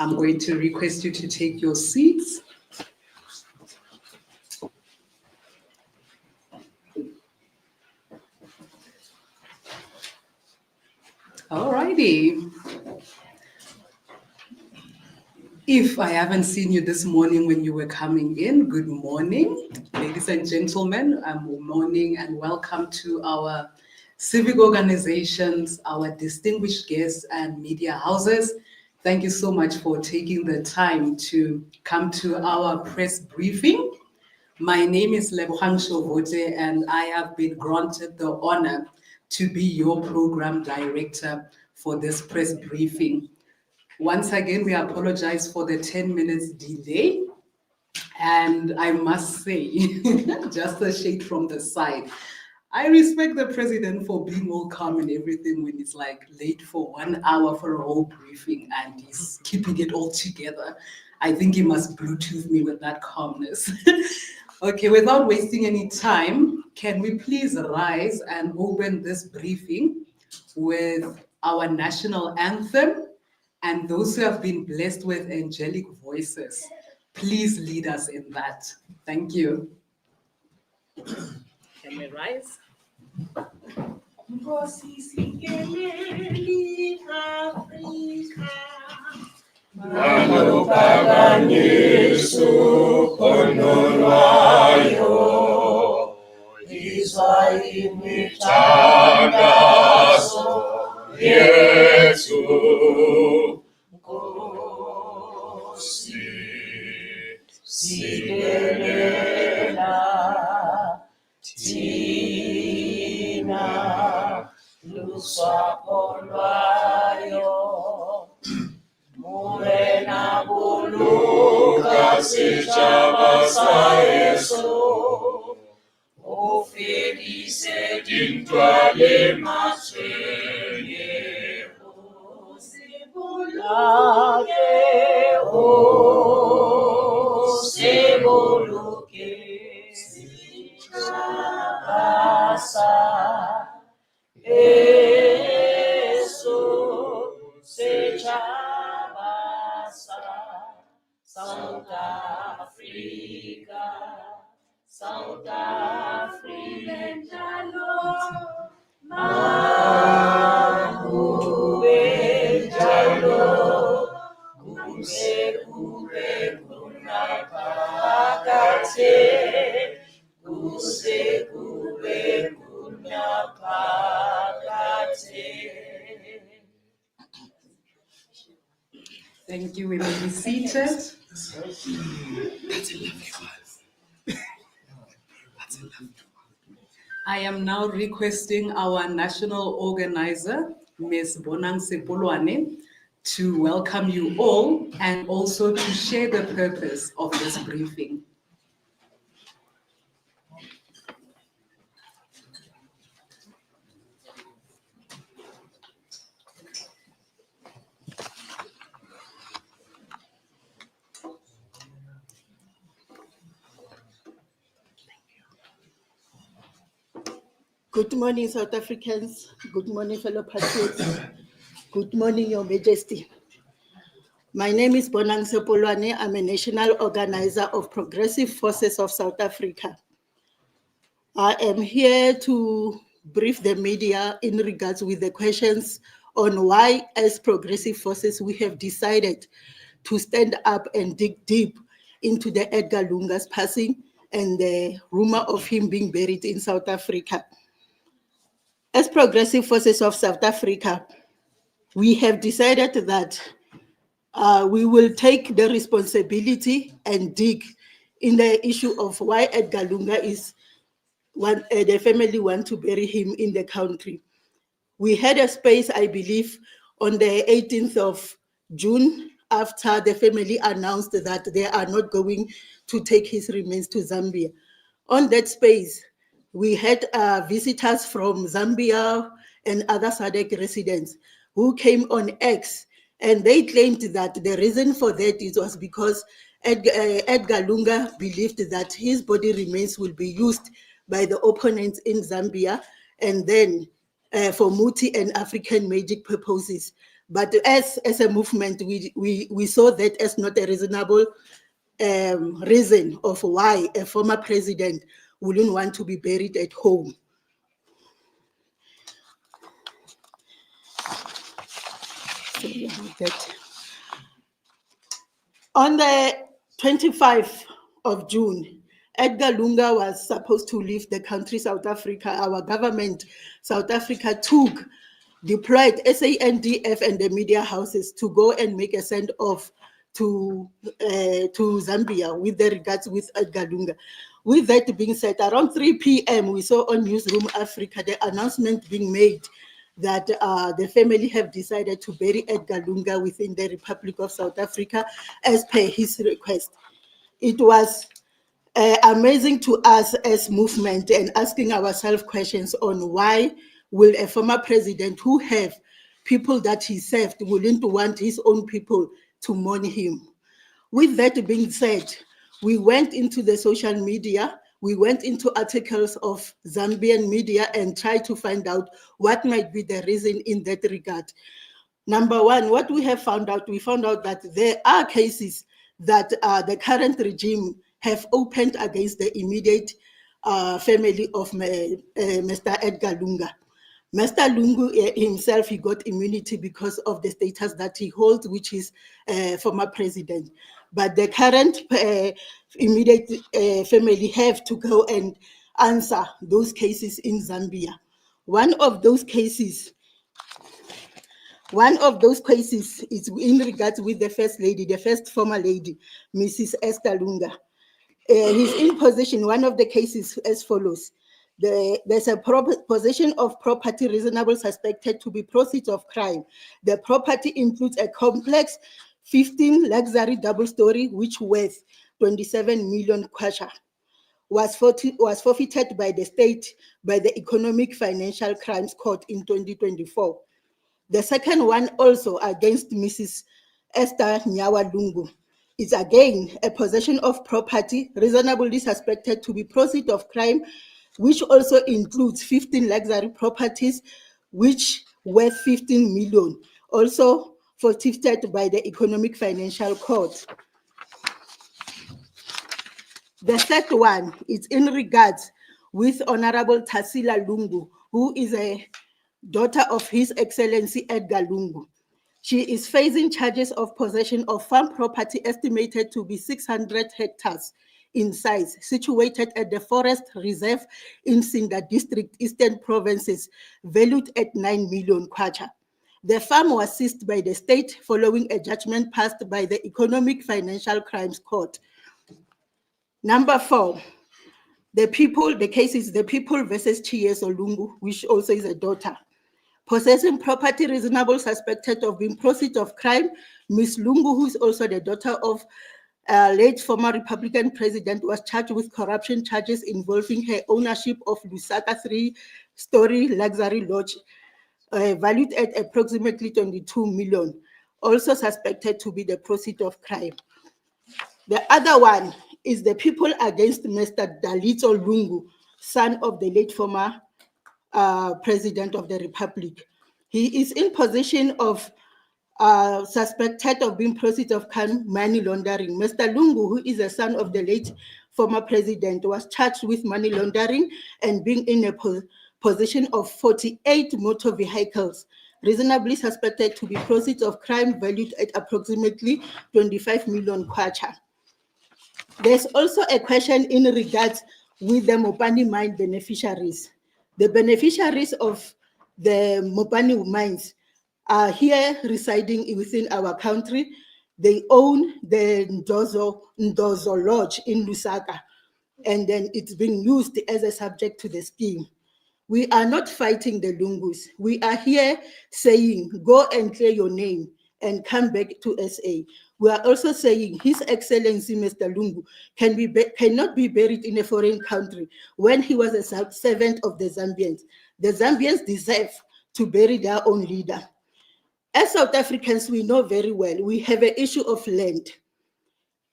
I'm going to request you to take your seats. Alrighty. If I haven't seen you this morning when you were coming in, good morning, ladies and gentlemen. Good morning and welcome to our civic organizations, our distinguished guests and media houses. Thank you so much for taking the time to come to our press briefing. My name is Lebogang Shovote and I have been granted the honor to be your program director for this press briefing. Once again, we apologize for the 10 minutes delay. And I must say, just a shade from the side, I respect the president for being all calm and everything when he's like late for 1 hour for a whole briefing and he's keeping it all together. I think he must Bluetooth me with that calmness. Okay, without wasting any time, can we please rise and open this briefing with our national anthem? And those who have been blessed with angelic voices, please lead us in that. Thank you. Can we rise? Thank you. We may be seated. I am now requesting our national organizer, Ms. Bonang Sepulwane, to welcome you all and also to share the purpose of this briefing. Good morning, South Africans. Good morning, fellow patriots. Good morning, Your Majesty. My name is Bonang Sepulwane. I'm a national organizer of Progressive Forces of South Africa. I am here to brief the media in regards with the questions on why, as Progressive Forces, we have decided to stand up and dig deep into the Edgar Lungu's passing and the rumor of him being buried in South Africa. As Progressive Forces of South Africa, we have decided that we will take the responsibility and dig in the issue of why Edgar Lungu is the family want to bury him in the country. We had a space, I believe, on the 18th of June after the family announced that they are not going to take his remains to Zambia. On that space, we had visitors from Zambia and other SADC residents who came on X, and they claimed that the reason for that was because Edgar Lungu believed that his body remains will be used by the opponents in Zambia and then for Muti and African magic purposes. But as a movement, we saw that as not a reasonable reason of why a former president wouldn't want to be buried at home. On the 25th of June, Edgar Lungu was supposed to leave the country, South Africa. Our government, South Africa, deployed SANDF and the media houses to go and make a send-off to Zambia with the regards with Edgar Lungu. With that being said, around 3 p.m., we saw on Newsroom Africa the announcement being made that the family have decided to bury Edgar Lungu within the Republic of South Africa as per his request. It was amazing to us as movement and asking ourselves questions on why will a former president who have people that he served wouldn't want his own people to mourn him. With that being said, we went into the social media, we went into articles of Zambian media and tried to find out what might be the reason in that regard. Number one, what we found out that there are cases that the current regime have opened against the immediate family of Mr. Edgar Lungu. Mr. Lungu himself, he got immunity because of the status that he holds, which is former president. But the current immediate family have to go and answer those cases in Zambia. One of those cases is in regards with the first lady, the first former lady, Mrs. Esther Lungu. He's in possession, one of the cases as follows. There's a possession of property reasonable suspected to be proceeds of crime. The property includes a complex 15 luxury double-story, which worth 27 million kwacha, was forfeited by the state by the Economic Financial Crimes Court in 2024. The second one also against Mrs. Esther Nyawa Lungu. It's again a possession of property reasonably suspected to be proceeds of crime, which also includes 15 luxury properties, which worth 15 million, also forfeited by the Economic Financial Court. The third one is in regards with Honorable Tarsila Lungu, who is a daughter of His Excellency Edgar Lungu. She is facing charges of possession of farm property estimated to be 600 hectares in size, situated at the Forest Reserve in Sinda District, Eastern Provinces, valued at 9 million kwacha. The farm was seized by the state following a judgment passed by the Economic Financial Crimes Court. Number 4, the case is the people versus Chieso Lungu, which also is a daughter. Possessing property reasonable suspected of being proceeds of crime, Ms. Lungu, who is also the daughter of late former Republican president, was charged with corruption charges involving her ownership of Lusaka 3-story luxury lodge, valued at approximately 22 million, also suspected to be the proceeds of crime. The other one is the people against Mr. Dalito Lungu, son of the late former President of the Republic. He is in possession of suspected of being proceeds of money laundering. Mr. Lungu, who is a son of the late former president, was charged with money laundering and being in a possession of 48 motor vehicles, reasonably suspected to be proceeds of crime valued at approximately 25 million kwacha. There's also a question in regards with the Mopani mine beneficiaries. The beneficiaries of the Mopani mines are here residing within our country. They own the Ndozo Lodge in Lusaka, and then it's being used as a subject to the scheme. We are not fighting the Lungus. We are here saying, go and clear your name and come back to SA. We are also saying His Excellency Mr. Lungu cannot be buried in a foreign country when he was a servant of the Zambians. The Zambians deserve to bury their own leader. As South Africans, we know very well we have an issue of land.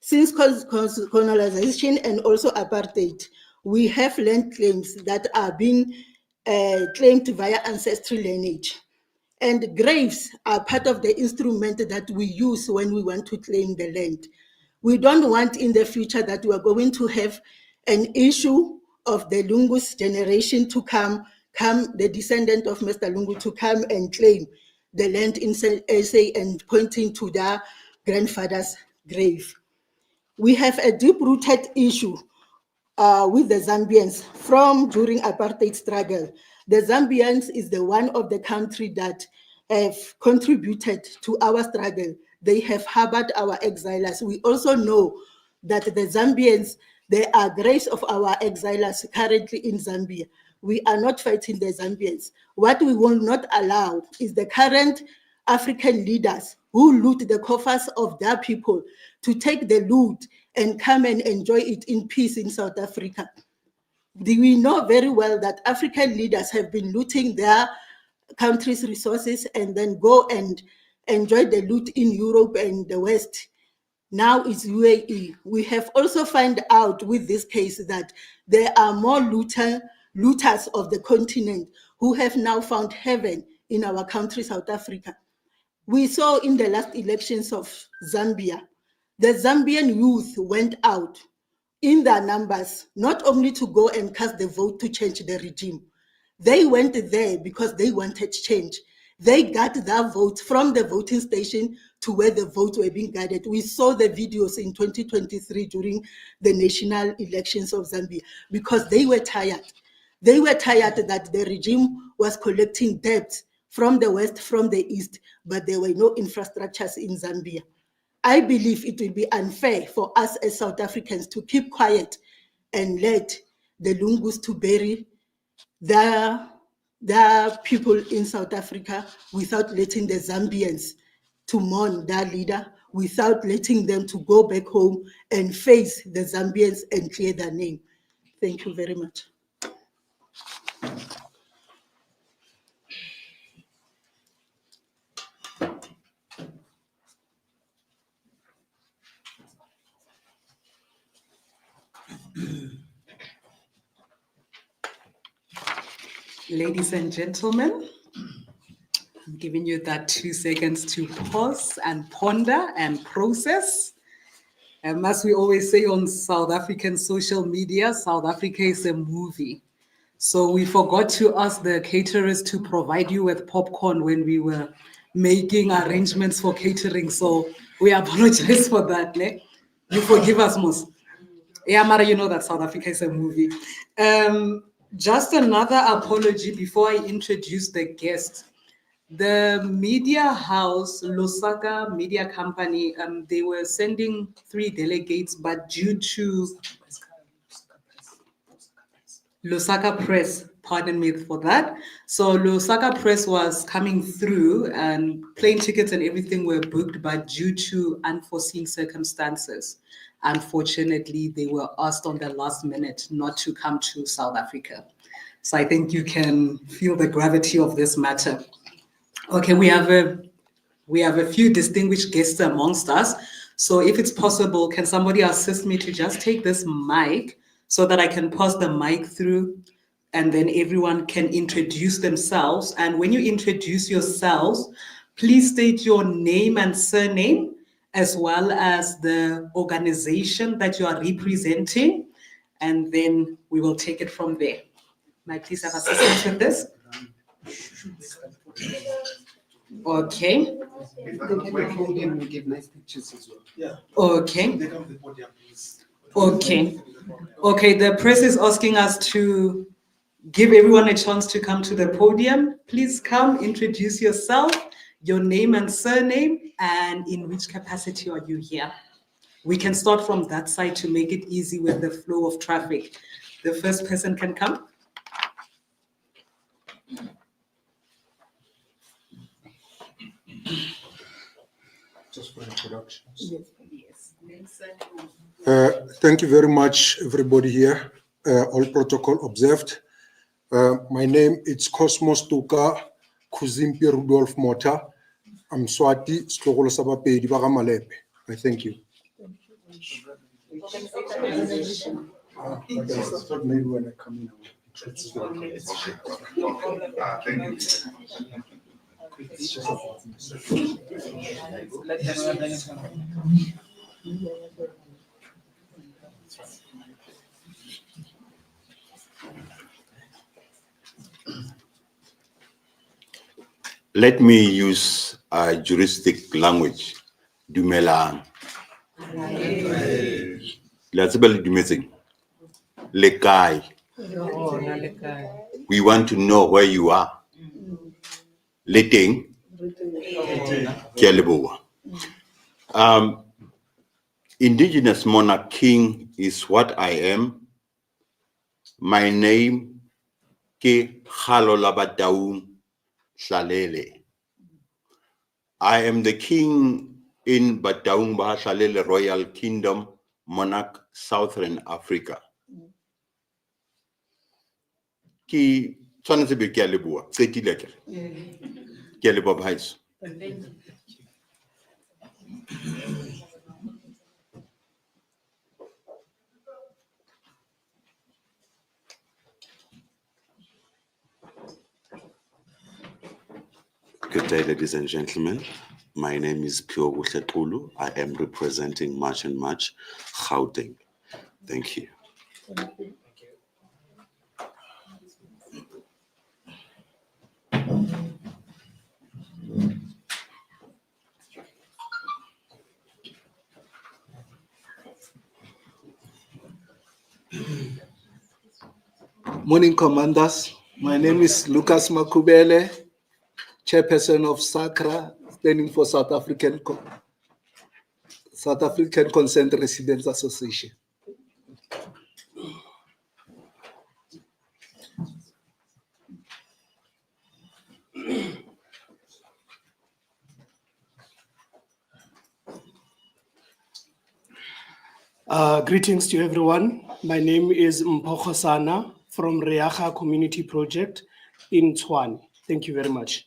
Since colonization and also apartheid, we have land claims that are being claimed via ancestral lineage. And graves are part of the instrument that we use when we want to claim the land. We don't want in the future that we are going to have an issue of the Lungu's generation to come the descendant of Mr. Lungu to come and claim the land in SA and pointing to their grandfather's grave. We have a deep-rooted issue with the Zambians from during apartheid struggle. The Zambians is the one of the country that have contributed to our struggle. They have harbored our exiles. We also know that the Zambians, there are graves of our exiles currently in Zambia. We are not fighting the Zambians. What we will not allow is the current African leaders who loot the coffers of their people to take the loot and come and enjoy it in peace in South Africa. We know very well that African leaders have been looting their country's resources and then go and enjoy the loot in Europe and the West. Now it's UAE. We have also found out with this case that there are more looters of the continent who have now found heaven in our country, South Africa. We saw in the last elections of Zambia, the Zambian youth went out in their numbers, not only to go and cast the vote to change the regime. They went there because they wanted change. They got their votes from the voting station to where the votes were being gathered. We saw the videos in 2023 during the national elections of Zambia because they were tired. They were tired that the regime was collecting debt from the West, from the East, but there were no infrastructures in Zambia. I believe it will be unfair for us as South Africans to keep quiet and let the Lungus to bury their people in South Africa without letting the Zambians to mourn their leader, without letting them to go back home and face the Zambians and clear their name. Thank you very much. Ladies and gentlemen, I'm giving you that 2 seconds to pause and ponder and process. And as we always say on South African social media, South Africa is a movie. So we forgot to ask the caterers to provide you with popcorn when we were making arrangements for catering. So we apologize for that. Ne? You forgive us, Mos. Yeah, Mara, you know that South Africa is a movie. Just another apology before I introduce the guest. The media house, Lusaka Media Company, they were sending 3 delegates, but due to Lusaka Press, pardon me for that. So Lusaka Press was coming through and plane tickets and everything were booked, but due to unforeseen circumstances, unfortunately, they were asked on the last minute not to come to South Africa. So I think you can feel the gravity of this matter. Okay, we have a few distinguished guests amongst us. So if it's possible, can somebody assist me to just take this mic so that I can pass the mic through and then everyone can introduce themselves. And when you introduce yourselves, please state your name and surname, as well as the organization that you are representing, and then we will take it from there. May I please have assistance with this? Okay. We give nice pictures as well. Yeah. Okay. They come to the podium, please. Okay. Okay, the press is asking us to give everyone a chance to come to the podium. Please come, introduce yourself, your name and surname, and in which capacity are you here? We can start from that side to make it easy with the flow of traffic. The first person can come. Just for introductions. Yes. Thank you very much, everybody here. All protocol observed. My name is Cosmos Tuka Kuzimpi Rudolf Mota. I'm Swati Slogolo Sabapedi Bagamalepe. I thank you. Maybe when I come in, Let me use a juristic language. Dumelang. Let's be dumeseng. Lekai. We want to know where you are. Letting. Ke a leboha. Indigenous monarch king is what I am. My name ke Khalola Bataung Hlalele. I am the king in Bataung Hlalele Royal Kingdom, monarch Southern Africa. Ki tshwanetse be ke a leboha. Qetile akere. Ke a leboha bhaeso. Good day, ladies and gentlemen. My name is Pio Wuhletulu. I am representing March and March, Gauteng. Thank you. Morning, commanders. My name is Lucas Makubele, chairperson of SACRA, standing for South African Consent Residents Association. Greetings to everyone. My name is Mpho Sana from Reaga Community Project in Tshwane. Thank you very much.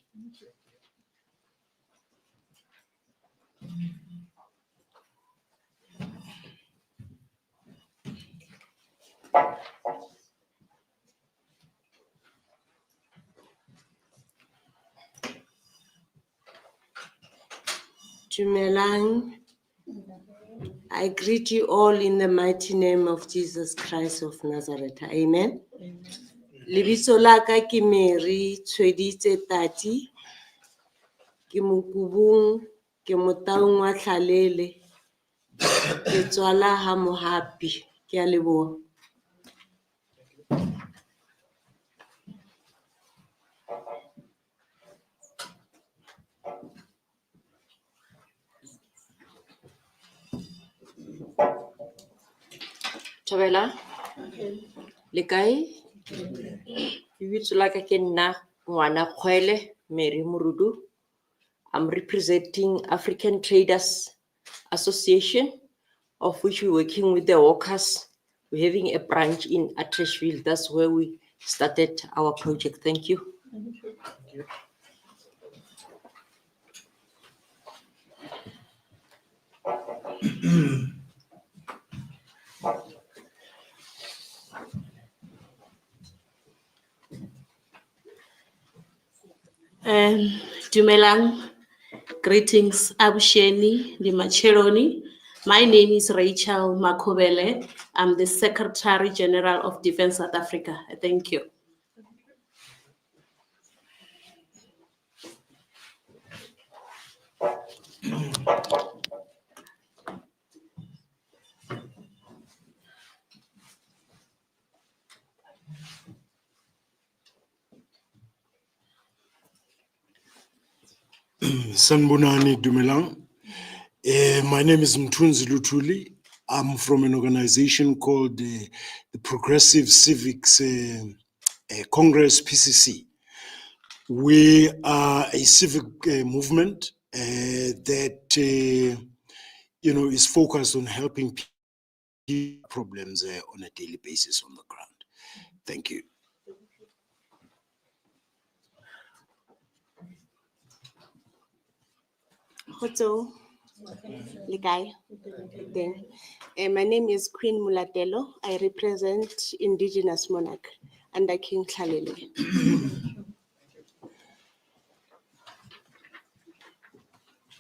Dumelang. I greet you all in the mighty name of Jesus Christ of Nazareth. Amen. Lebitso la ka ke Mary Tshweditse Tati. Ke Mokubung, ke Motaung wa Hlalele. Ke tswala ha Mohapi. Ke a leboha. Thabela, le kae? Lebitso la ka ke nna Ngwana Kgwele Mary Murudu. I'm representing African Traders Association, of which we're working with the hawkers. We're having a branch in Atteridgeville. That's where we started our project. Thank you. Dumelang, greetings, Abusheni, Limacheroni. My name is Rachel Makobele. I'm the Secretary General of Defense South Africa. Thank you. Sanbonani Dumelang. My name is Mthunzi Lutuli. I'm from an organization called the Progressive Civics Congress, PCC. We are a civic movement that is focused on helping people problems on a daily basis on the ground. Thank you. Hello, Ligai. My name is Queen Mulatelo. I represent Indigenous Monarch under King Hlalele.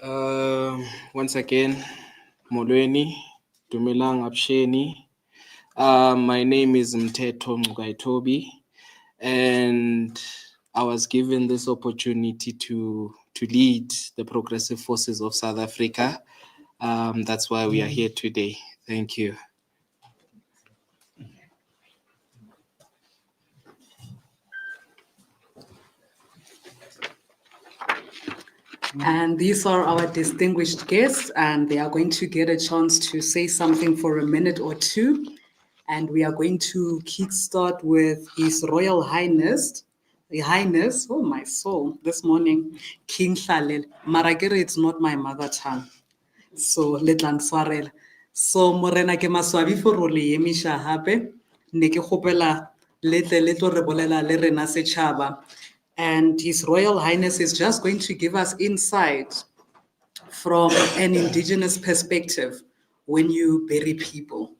Once again, Molweni, Dumelang Absheni. My name is Mteto Mgaitobi, and I was given this opportunity to lead the Progressive Forces of South Africa. That's why we are here today. Thank you. And these are our distinguished guests, and they are going to get a chance to say something for a minute or two. And we are going to kickstart with His Royal Highness, oh my soul, this morning, King Khalil. Maragere, it's not my mother tongue. So, letlang swarela. So, morena ke maswabi for role ye misha hape. Ne ke kgopela le tle le tlo re bolela le rena setjhaba. And His Royal Highness is just going to give us insight from an indigenous perspective when you bury people.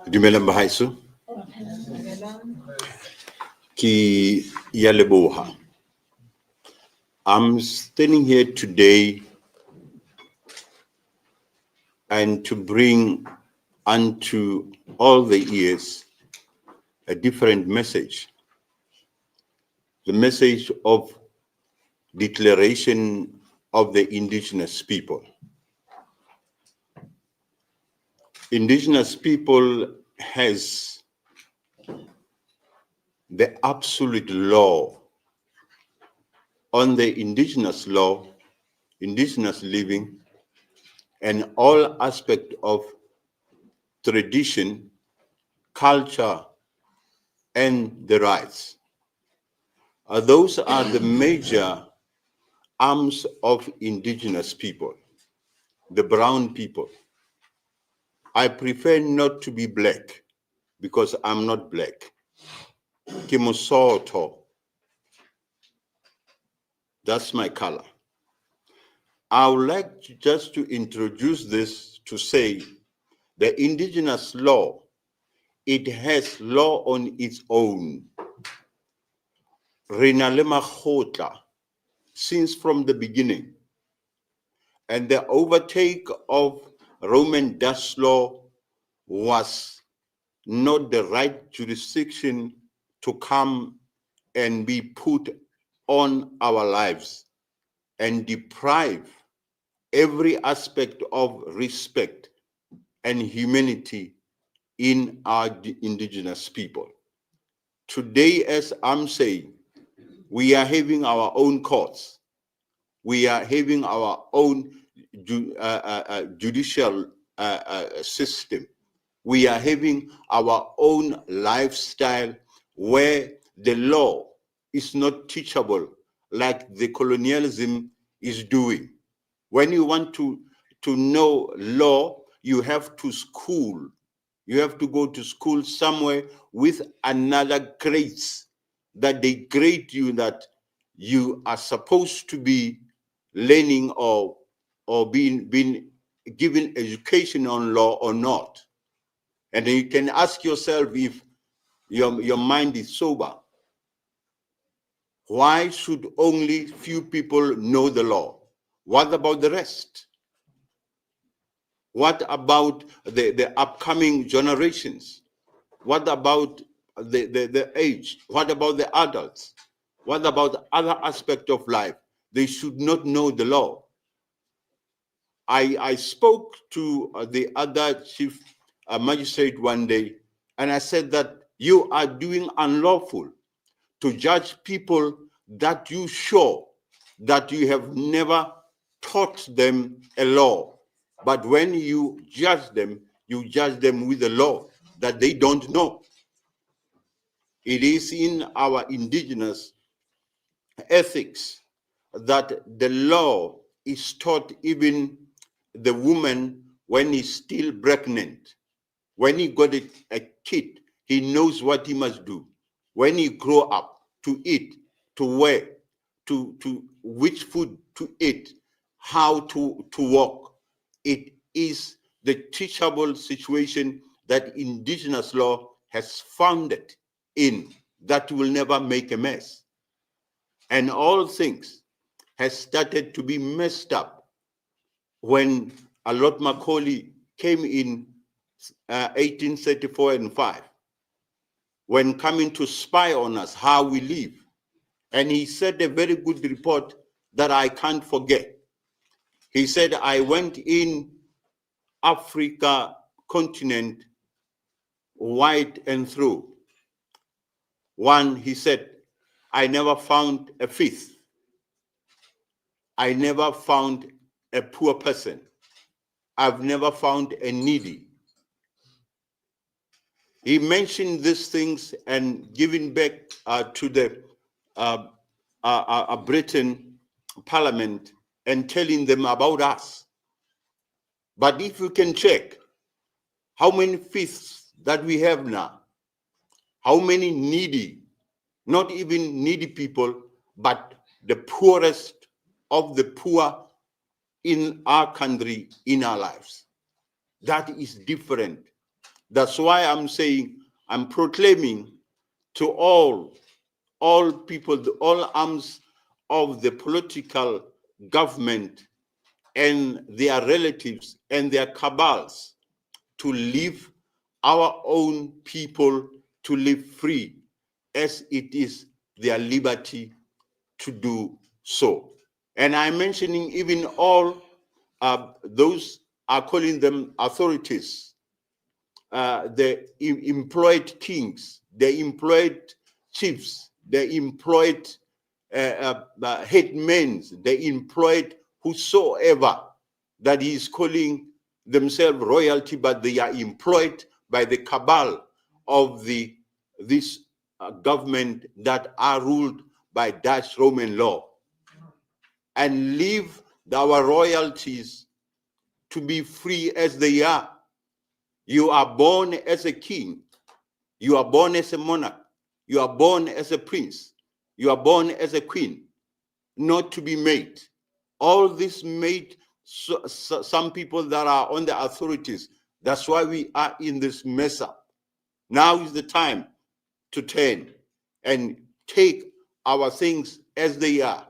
Dumelang bahaiso. Ki ya leboha. I'm standing here today and to bring unto all the ears a different message. The message of declaration of the indigenous people. Indigenous people has the absolute law on the indigenous law, indigenous living, and all aspect of tradition, culture, and the rights. Those are the major arms of indigenous people, the brown people. I prefer not to be black because I'm not black. Kimosoto. That's my color. I would like just to introduce this to say the indigenous law, it has law on its own. Rinalema Khotla, since from the beginning. And the overtake of Roman Dutch law was not the right jurisdiction to come and be put on our lives and deprive every aspect of respect and humanity in our indigenous people. Today, as I'm saying, we are having our own courts. We are having our own judicial system. We are having our own lifestyle where the law is not teachable like the colonialism is doing. When you want to know law, you have to school. You have to go to school somewhere with another grades that they grade you that you are supposed to be learning or being given education on law or not. And then you can ask yourself if your mind is sober. Why should only few people know the law? What about the rest? What about the upcoming generations? What about the age? What about the adults? What about other aspects of life? They should not know the law. I spoke to the other chief magistrate one day, and I said that you are doing unlawful to judge people that you show that you have never taught them a law. But when you judge them, you judge them with the law that they don't know. It is in our indigenous ethics that the law is taught even the woman when he's still pregnant. When he got a kid, he knows what he must do. When he grow up, to eat, to wear, to which food to eat, how to walk. It is the teachable situation that indigenous law has founded in, that will never make a mess. And all things has started to be messed up when Alot Macaulay came in 1834 and 5, when coming to spy on us, how we live. And he said a very good report that I can't forget. He said, I went in Africa continent wide and through. One, he said, I never found a fifth. I never found a poor person. I've never found a needy. He mentioned these things and giving back to the Britain Parliament and telling them about us. But if you can check how many fifths that we have now, how many needy, not even needy people, but the poorest of the poor in our country, in our lives. That is different. That's why I'm saying, I'm proclaiming to all people, all arms of the political government and their relatives and their cabals to leave our own people to live free, as it is their liberty to do so. And I'm mentioning even all those are calling them authorities, the employed kings, the employed chiefs, the employed headmen, the employed whosoever that he is calling themselves royalty, but they are employed by the cabal of this government that are ruled by Dutch Roman law, and leave our royalties to be free as they are. You are born as a king. You are born as a monarch. You are born as a prince. You are born as a queen, not to be made. All this made some people that are on the authorities. That's why we are in this mess up. Now is the time to turn and take our things as they are,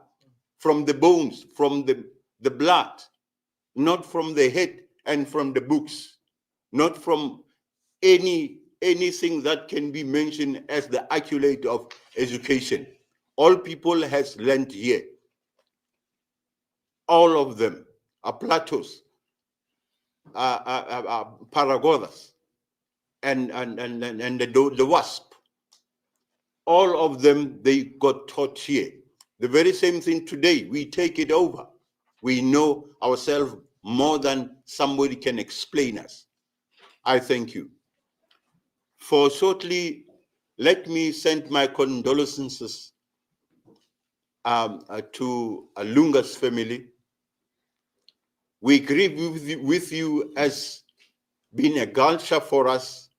from the bones, from the blood, not from the head and from the books, not from anything that can be mentioned as the accolade of education. All people has learned here. All of them are Platos, Paragodas, and the wasp. All of them, they got taught here. The very same thing today, we take it over. We know ourselves more than somebody can explain us. I thank you. For shortly, let me send my condolences to Lungu's family. We grieve with you as being a culture for us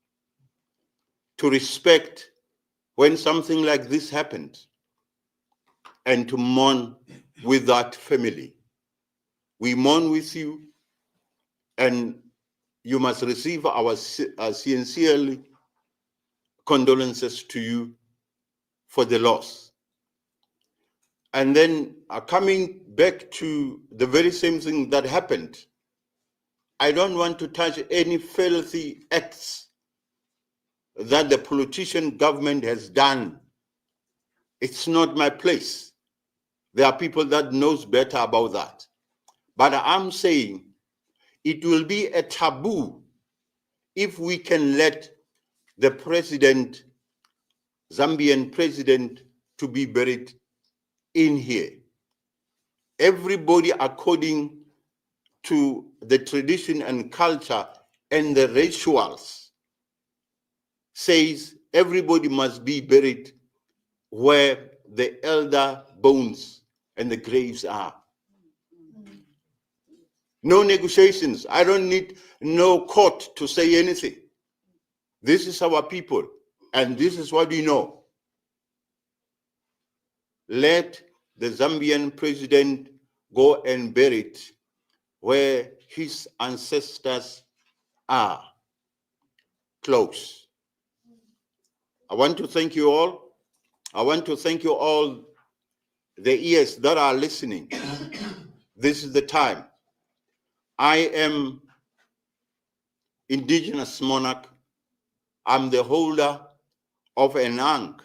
to respect when something like this happened and to mourn with that family. We mourn with you, and you must receive our sincere condolences to you for the loss. And then coming back to the very same thing that happened, I don't want to touch any filthy acts that the politician government has done. It's not my place. There are people that knows better about that. But I'm saying it will be a taboo if we can let the president, Zambian president, to be buried in here. Everybody according to the tradition and culture and the rituals says everybody must be buried where the elder bones and the graves are. No negotiations. I don't need no court to say anything. This is our people, and this is what we know. Let the Zambian president go and bury it where his ancestors are. Close. I want to thank you all. I want to thank you all, the ears that are listening. This is the time. I am Indigenous monarch. I'm the holder of an Ankh,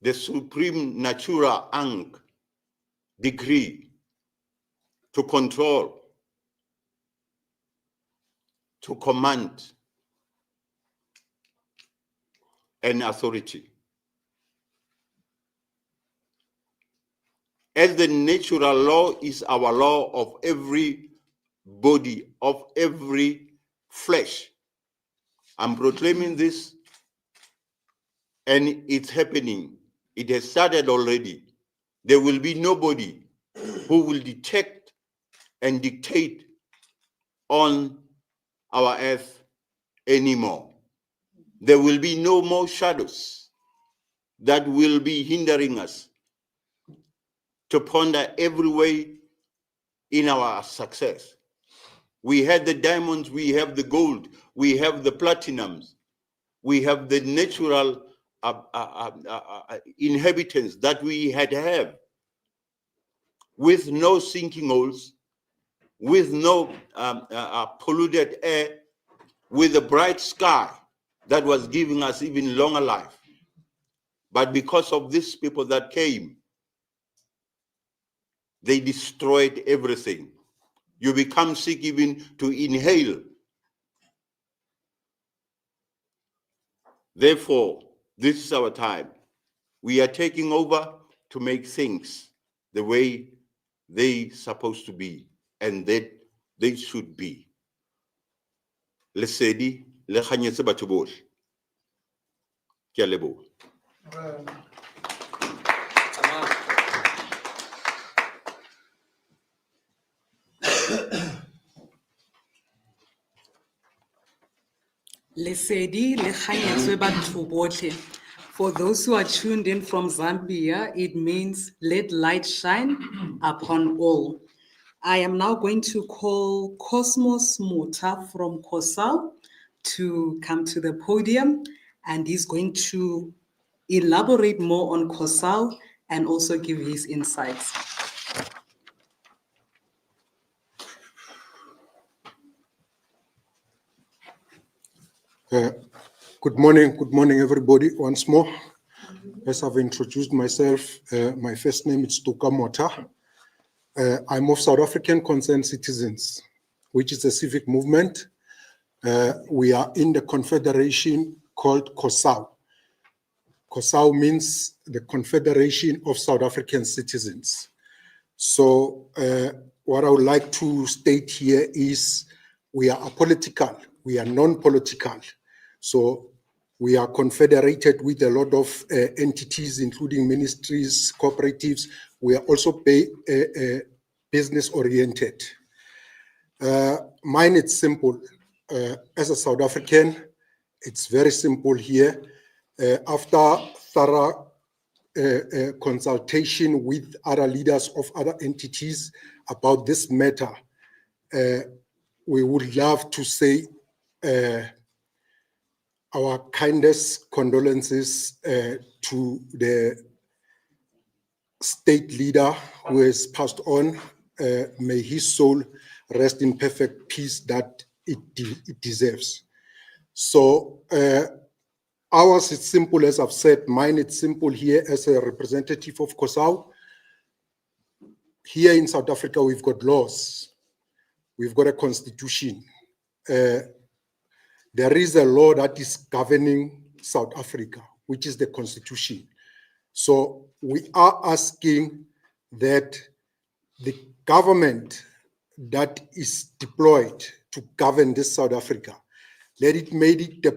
the Supreme Natura Ankh degree to control, to command, and authority. As the natural law is our law of every body, of every flesh. I'm proclaiming this, and it's happening. It has started already. There will be nobody who will detect and dictate on our earth anymore. There will be no more shadows that will be hindering us to ponder every way in our success. We have the diamonds, we have the gold, we have the platinums, we have the natural inhabitants that we have, with no sinking holes, with no polluted air, with a bright sky that was giving us even longer life. But because of these people that came, they destroyed everything. You become sick even to inhale. Therefore, this is our time. We are taking over to make things the way they supposed to be and that they should be. Lesedi le kganyetse batho bohle. Ke a leboha. Lesedi le kganyetswe batho bohle. For those who are tuned in from Zambia, it means let light shine upon all. I am now going to call Cosmos Mota from COSAL to come to the podium, and he's going to elaborate more on COSAL and also give his insights. Good morning, everybody, once more. As I've introduced myself, my first name is Tuka Mota. I'm of South African Concerned Citizens, which is a civic movement. We are in the confederation called COSAL. COSAL means the Confederation of South African Citizens. So what I would like to state here is we are apolitical, we are non-political. So we are confederated with a lot of entities, including ministries, cooperatives. We are also business-oriented. Mine, it's simple. As a South African, it's very simple here. After thorough consultation with other leaders of other entities about this matter, we would love to say our kindest condolences to the state leader who has passed on. May his soul rest in perfect peace that it deserves. So ours is simple, as I've said. Mine, it's simple here as a representative of COSAL. Here in South Africa, we've got laws. We've got a constitution. There is a law that is governing South Africa, which is the constitution. So we are asking that the government that is deployed to govern this South Africa, let it make it a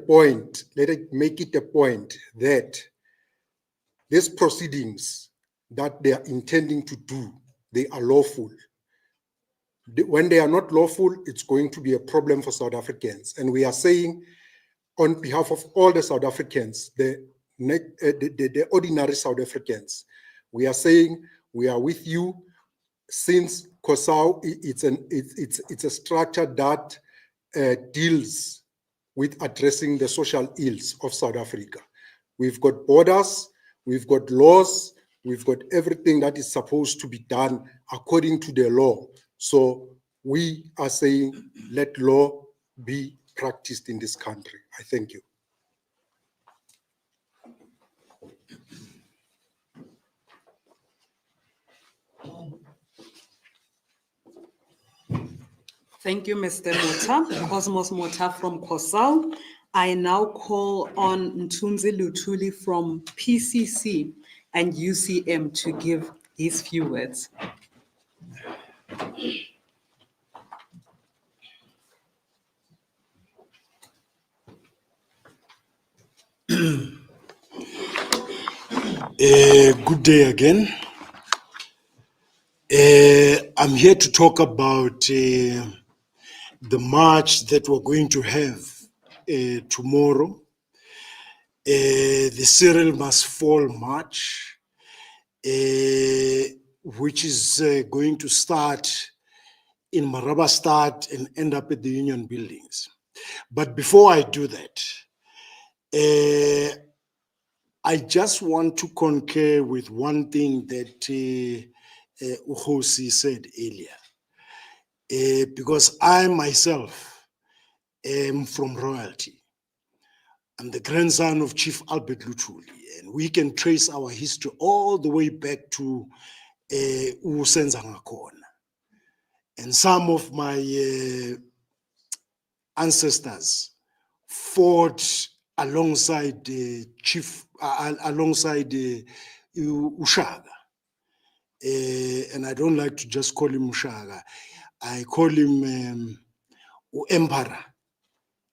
point that these proceedings that they are intending to do, they are lawful. When they are not lawful, it's going to be a problem for South Africans. And we are saying, on behalf of all the South Africans, the ordinary South Africans, we are saying we are with you, since COSAU, it's a structure that deals with addressing the social ills of South Africa. We've got borders, we've got laws, we've got everything that is supposed to be done according to the law. So we are saying, let law be practiced in this country. I thank you. Thank you, Mr. Mota, Cosmos Mota from COSAL. I now call on Ntunzi Lutuli from PCC and UCM to give his few words. Good day again. I'm here to talk about the march that we're going to have tomorrow, the Cyril Must Fall March, which is going to start in Marabastad and end up at the Union Buildings. But before I do that, I just want to concur with one thing that Uhosi said earlier, because I myself am from royalty. I'm the grandson of Chief Albert Lutuli, and we can trace our history all the way back to Usenzangakona. And some of my ancestors fought alongside Ushaga. And I don't like to just call him Ushaga. I call him Emperor,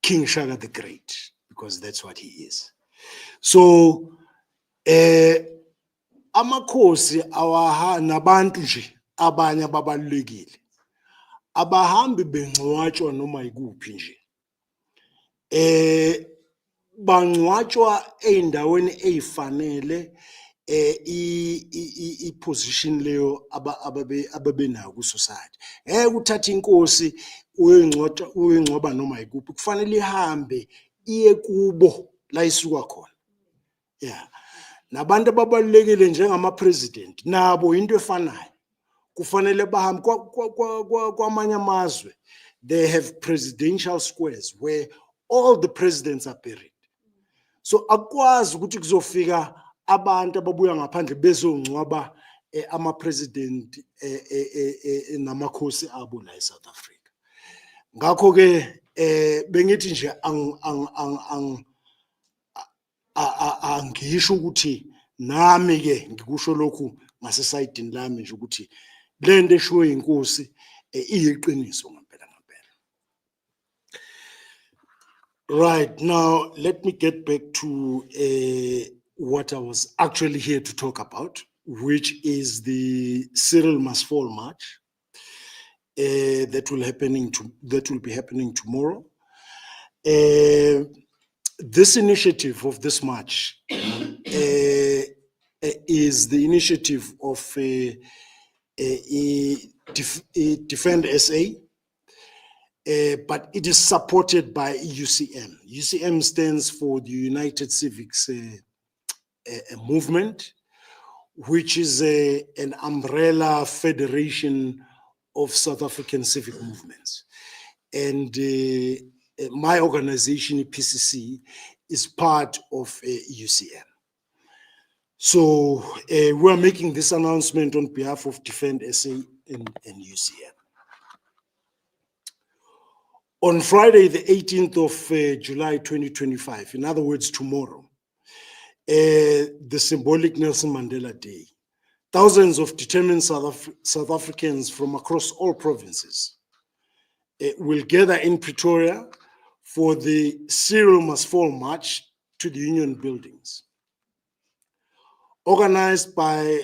King Shaka the Great, because that's what he is. So, amakhosi nabantu nje abanye ababalulekile abahambi bengcwatshwa noma yikuphi nje, bangcwatshwa ey'ndaweni ey'fanele i-position leyo ababenayo ku-society. Uthatha inkosi uyingcwaba noma yikuphi, kufanele ihambe iye kubo la isuka khona. Yeah. Nabantu ababalulekile njengama-president nabo into efanayo, kufanele bahambe kwamanye amazwe. They have presidential squares where all the presidents are buried. So akwazi ukuthi kuzofika abantu ababuya ngaphandle bezongcwaba ama-president namakhosi abo la eSouth Africa. Ngakho ke bengithi nje angisho ukuthi nami ke ngikusho lokhu ngasesayidini lami nje ukuthi lento eshiwe inkosi iyiqiniso ngempela ngempela. Right, now let me get back to what I was actually here to talk about, which is the Cyril Must Fall March that will be happening tomorrow. This initiative of this march is the initiative of Defend SA, but it is supported by UCM. UCM stands for the United Civics Movement, which is an umbrella federation of South African civic movements. And my organization, PCC, is part of UCM. So we're making this announcement on behalf of Defend SA and UCM. On Friday, the 18th of July, 2025, in other words, tomorrow, the symbolic Nelson Mandela Day, thousands of determined South Africans from across all provinces will gather in Pretoria for the Cyril Must Fall March to the Union buildings. Organized by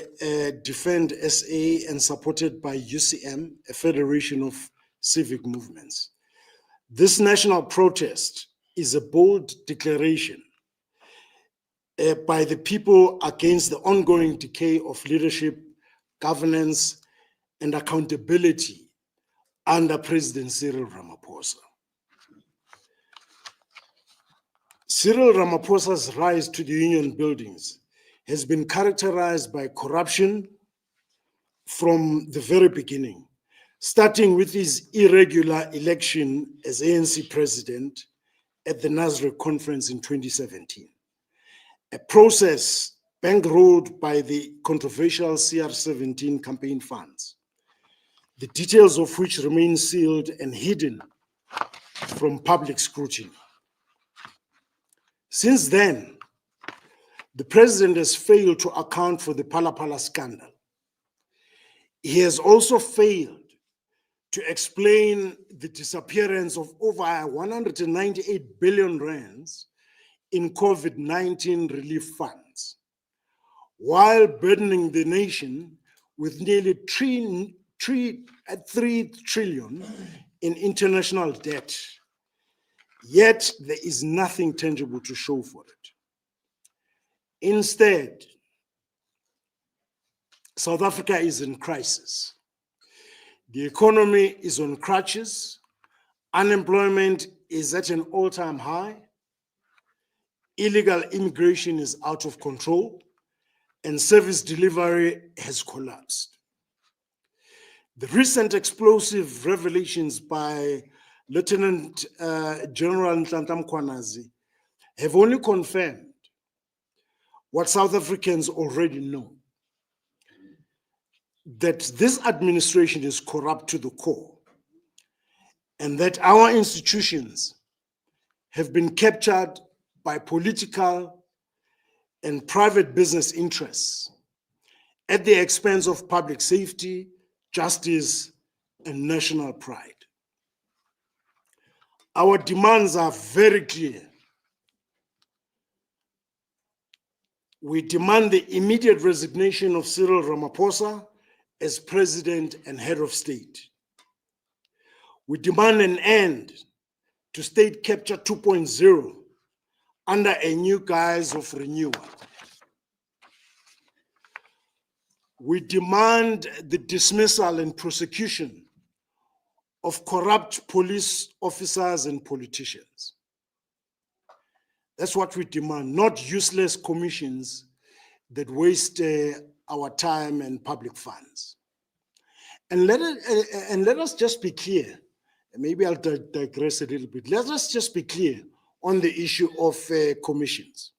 Defend SA and supported by UCM, a federation of civic movements. This national protest is a bold declaration by the people against the ongoing decay of leadership, governance, and accountability under President Cyril Ramaphosa. Cyril Ramaphosa's rise to the Union buildings has been characterized by corruption from the very beginning, starting with his irregular election as ANC president at the Nazareth conference in 2017, a process bankrolled by the controversial CR17 campaign funds, the details of which remain sealed and hidden from public scrutiny. Since then, the president has failed to account for the Phala Phala scandal. He has also failed to explain the disappearance of over 198 billion rands in COVID-19 relief funds, while burdening the nation with nearly 3 trillion in international debt. Yet there is nothing tangible to show for it. Instead, South Africa is in crisis. The economy is on crutches. Unemployment is at an all-time high. Illegal immigration is out of control, and service delivery has collapsed. The recent explosive revelations by Lieutenant General Nhlanhla Mkhwanazi have only confirmed what South Africans already know, that this administration is corrupt to the core, and that our institutions have been captured by political and private business interests at the expense of public safety, justice, and national pride. Our demands are very clear. We demand the immediate resignation of Cyril Ramaphosa as president and head of state. We demand an end to state capture 2.0 under a new guise of renewal. We demand the dismissal and prosecution of corrupt police officers and politicians. That's what we demand, not useless commissions that waste our time and public funds. And let us just be clear, maybe I'll digress a little bit. Let us just be clear on the issue of commissions.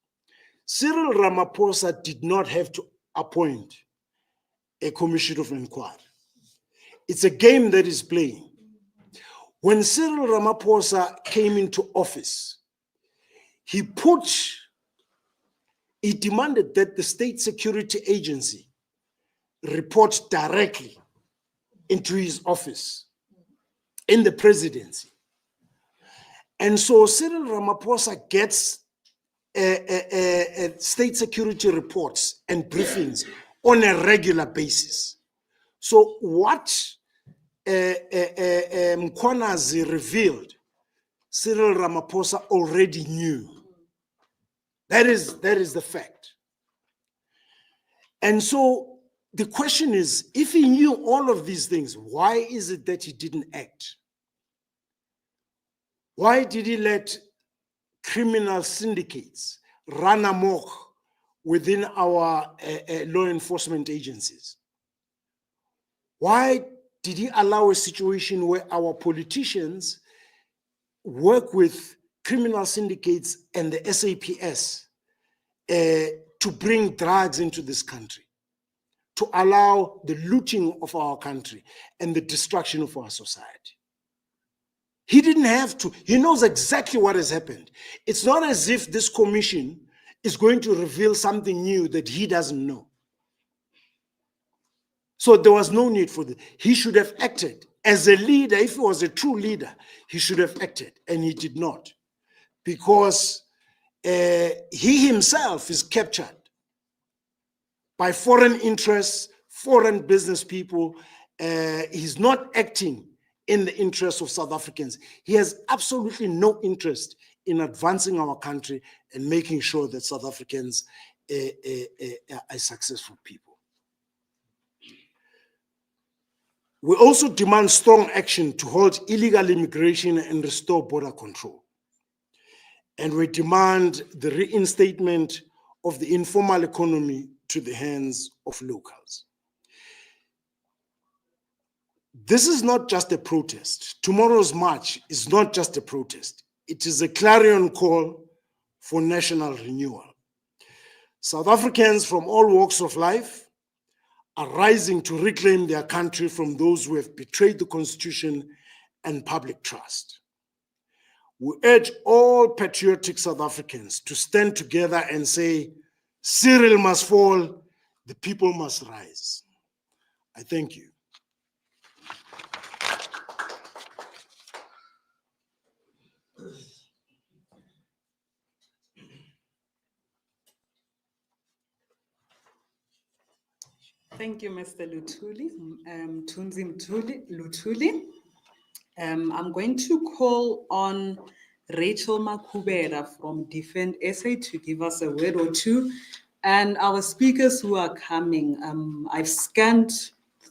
Cyril Ramaphosa did not have to appoint a commission of inquiry. It's a game that is playing. When Cyril Ramaphosa came into office, he demanded that the State Security Agency report directly into his office in the presidency. And so Cyril Ramaphosa gets state security reports and briefings on a regular basis. So what Mkhwanazi revealed, Cyril Ramaphosa already knew. That is the fact. And so the question is, if he knew all of these things, why is it that he didn't act? Why did he let criminal syndicates run amok within our law enforcement agencies? Why did he allow a situation where our politicians work with criminal syndicates and the SAPS to bring drugs into this country, to allow the looting of our country and the destruction of our society? He didn't have to. He knows exactly what has happened. It's not as if this commission is going to reveal something new that he doesn't know. So there was no need for this. He should have acted As a leader, if he was a true leader, he should have acted, and he did not, because he himself is captured by foreign interests, foreign business people. He's not acting in the interests of South Africans. He has absolutely no interest in advancing our country and making sure that South Africans are successful people. We also demand strong action to halt illegal immigration and restore border control. And we demand the reinstatement of the informal economy to the hands of locals. This is not just a protest. Tomorrow's march is not just a protest. It is a clarion call for national renewal. South Africans from all walks of life are rising to reclaim their country from those who have betrayed the Constitution and public trust. We urge all patriotic South Africans to stand together and say, Cyril must fall, the people must rise. I thank you. Thank you, Mr. Luthuli, Tunzi Luthuli. I'm going to call on Rachel Makubera from Defend SA to give us a word or two. And our speakers who are coming, I've scanned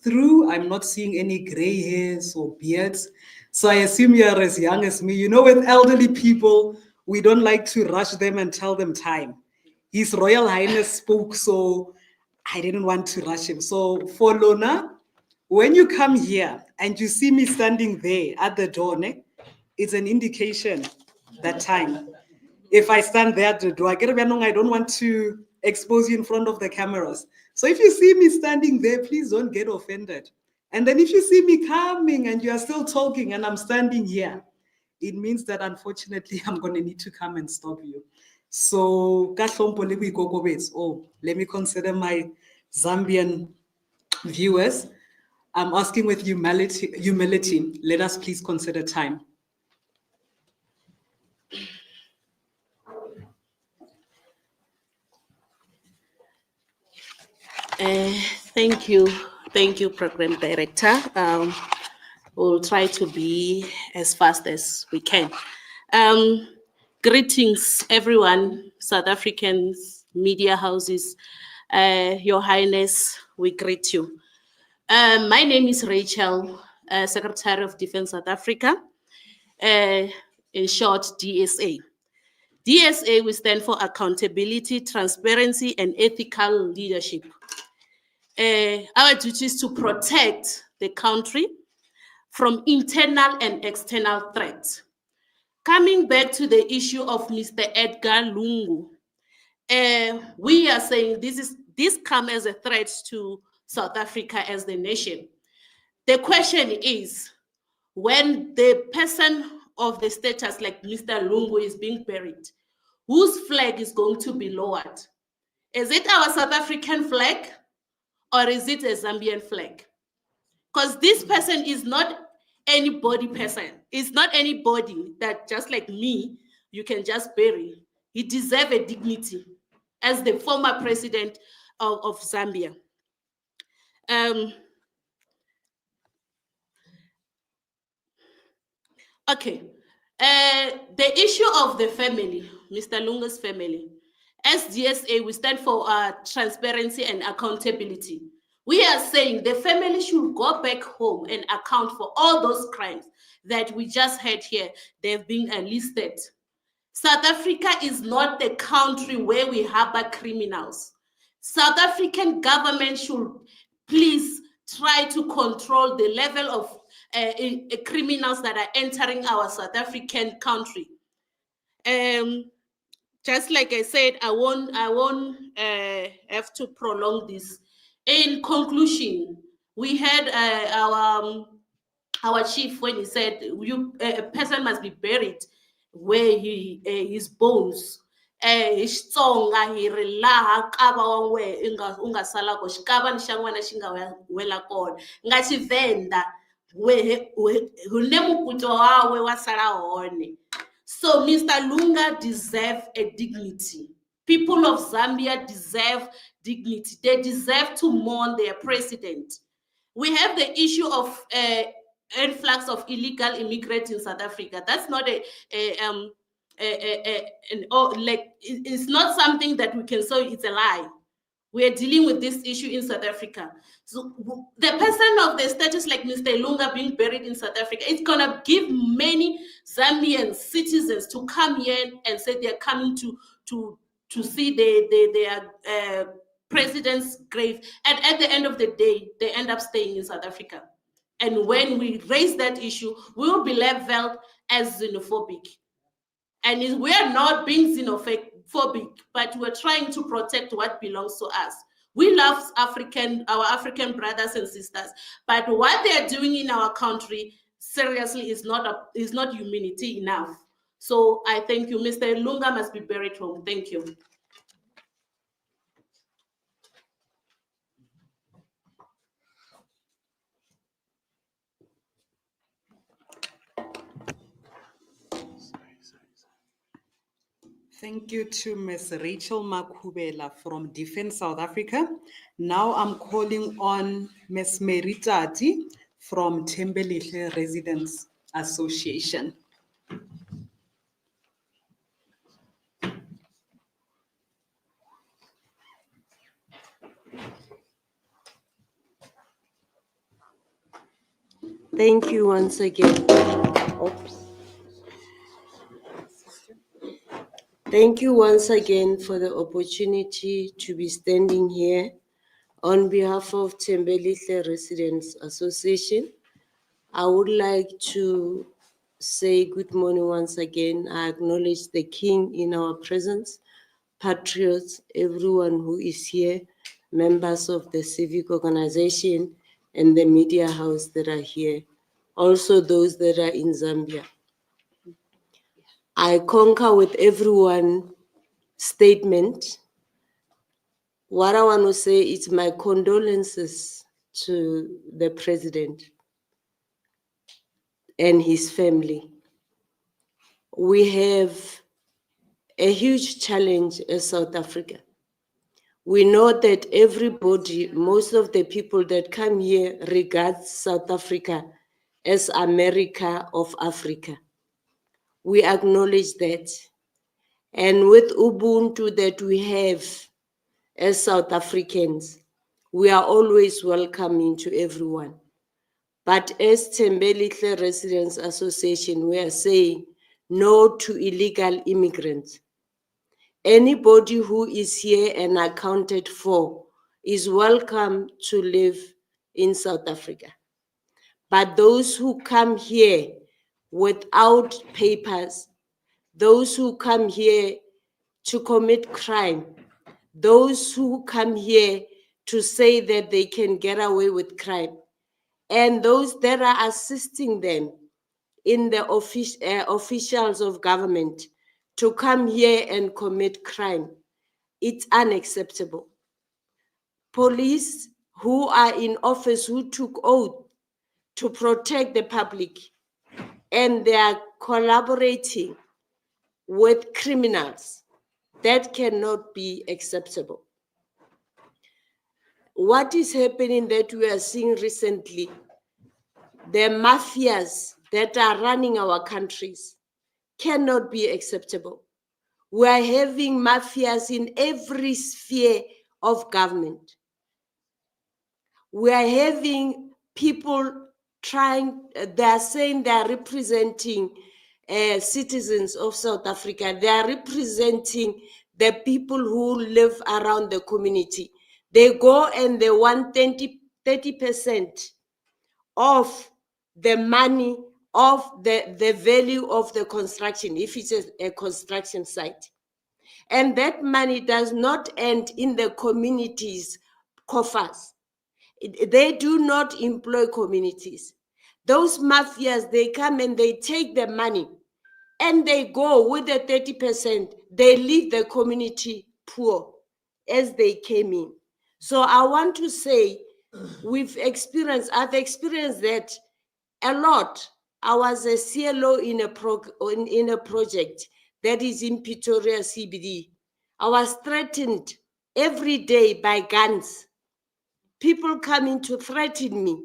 through, I'm not seeing any gray hairs or beards. So I assume you're as young as me. You know, with elderly people, we don't like to rush them and tell them time. His Royal Highness spoke, so I didn't want to rush him. So for Lona, when you come here and you see me standing there at the door, it's an indication that time. If I stand there at the door, I don't want to expose you in front of the cameras. So if you see me standing there, please don't get offended. And then if you see me coming and you are still talking and I'm standing here, it means that unfortunately I'm going to need to come and stop you. So, let me consider my Zambian viewers. I'm asking with humility, let us please consider time. Thank you, Program Director. We'll try to be as fast as we can. Greetings, everyone, South Africans, media houses, Your Highness, we greet you. My name is Rachel, Secretary of Defense South Africa, in short, DSA. DSA, we stand for Accountability, Transparency, and Ethical Leadership. Our duty is to protect the country from internal and external threats. Coming back to the issue of Mr. Edgar Lungu, we are saying this comes as a threat to South Africa as the nation. The question is, when the person of the status like Mr. Lungu is being buried, whose flag is going to be lowered? Is it our South African flag or is it a Zambian flag? Because this person is not anybody person. It's not anybody that just like me, you can just bury. He deserves a dignity as the former president of Zambia. Okay, the issue of the family, Mr. Lungu's family, as DSA, we stand for transparency and accountability. We are saying the family should go back home and account for all those crimes that we just had here. They've been listed. South Africa is not the country where we harbor criminals. South African government should please try to control the level of criminals that are entering our South African country. Just like I said, I won't have to prolong this. In conclusion, we had our chief when he said a person must be buried where his bones. Xitsonga hi ri laha kava wa n'we unga sala ko xikava ni xa n'wena xi nga wela kona nga Xivenda So Mr. Lunga deserves a dignity. People of Zambia deserve dignity. They deserve to mourn their president. We have the issue of influx of illegal immigrants in South Africa. That's not it's not something that we can say it's a lie. We are dealing with this issue in South Africa. So the person of the status like Mr. Lunga being buried in South Africa, it's gonna give many Zambian citizens to come here and say they're coming to see their president's grave. And at the end of the day, they end up staying in South Africa. And when we raise that issue, we will be labeled as xenophobic. And we are not being xenophobic, but we're trying to protect what belongs to us. We love our African brothers and sisters, but what they are doing in our country, seriously, is not humanity enough. So I thank you. Mr. Lunga must be buried home. Thank you. Thank you to Ms. Rachel Makhubela from Defence South Africa. Now I'm calling on Ms. Meritati from Thembelihle Residents Association. Thank you once again. Oops. Thank you once again for the opportunity to be standing here on behalf of Thembelihle Residents Association. I would like to say good morning once again. I acknowledge the King in our presence, patriots, everyone who is here, members of the civic organization and the media house that are here, also those that are in Zambia. I concur with everyone's statement. What I want to say is my condolences to the president and his family. We have a huge challenge as South Africa. We know that everybody, most of the people that come here regard South Africa as America of Africa. We acknowledge that. And with Ubuntu that we have as South Africans, we are always welcoming to everyone. But as Thembelihle Residents Association, we are saying no to illegal immigrants. Anybody who is here and accounted for is welcome to live in South Africa. But those who come here without papers, those who come here to commit crime, those who come here to say that they can get away with crime, and those that are assisting them in the officials of government to come here and commit crime, it's unacceptable. Police who are in office, who took oath to protect the public, and they are collaborating with criminals, that cannot be acceptable. What is happening that we are seeing recently, the mafias that are running our countries, cannot be acceptable. We are having mafias in every sphere of government. We are having people they are saying they are representing citizens of South Africa. They are representing the people who live around the community. They go and they want 30% of the money of the value of the construction, if it's a construction site. And that money does not end in the community's coffers. They do not employ communities. Those mafias, they come and they take the money and they go with the 30%. They leave the community poor as they came in. So I want to say, I've experienced that a lot. I was a CLO in a project that is in Pretoria CBD. I was threatened every day by guns. People coming to threaten me,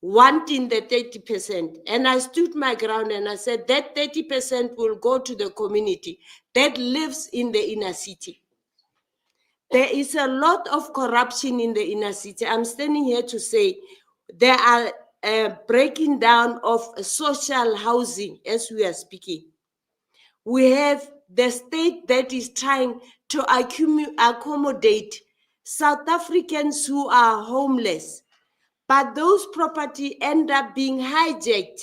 wanting the 30%. And I stood my ground and I said that 30% will go to the community that lives in the inner city. There is a lot of corruption in the inner city. I'm standing here to say there are breaking down of social housing as we are speaking. We have the state that is trying to accommodate South Africans who are homeless, but those property end up being hijacked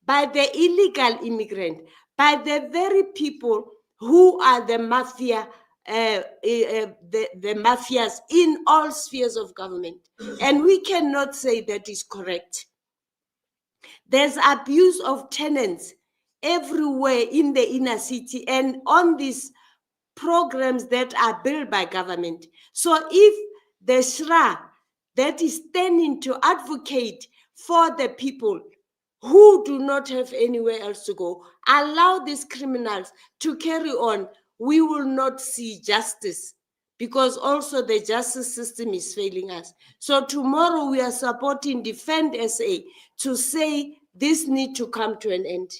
by the illegal immigrant, by the very people who are the mafia, the mafias in all spheres of government. And we cannot say that is correct. There's abuse of tenants everywhere in the inner city and on these programs that are built by government. So if the SHRA that is standing to advocate for the people who do not have anywhere else to go, allow these criminals to carry on, we will not see justice, because also the justice system is failing us. So tomorrow we are supporting Defend SA to say this needs to come to an end.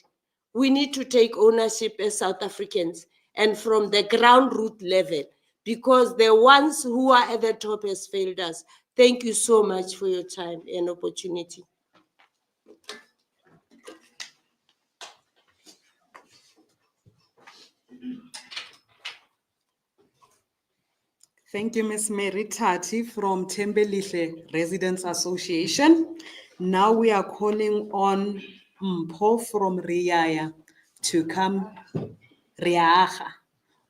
We need to take ownership as South Africans and from the ground root level, because the ones who are at the top has failed us. Thank you so much for your time and opportunity. Thank you, Ms. Mary Tati from Tembelihle Residents Association. Now we are calling on Mpho from Riaya to come, Riaga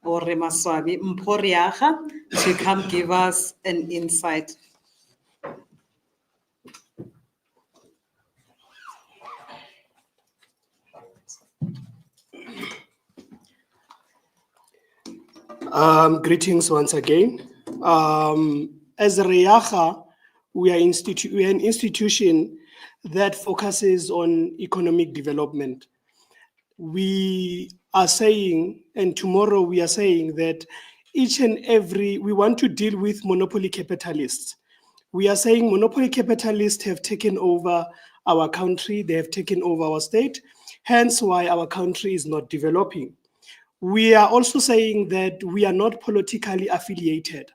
or Remaswabi, Mpho Riaga, to come give us an insight. Greetings once again. As Riaga, we are an institution that focuses on economic development. We are saying, and tomorrow we are saying that we want to deal with monopoly capitalists. We are saying monopoly capitalists have taken over our country, they have taken over our state, hence why our country is not developing. We are also saying that we are not politically affiliated.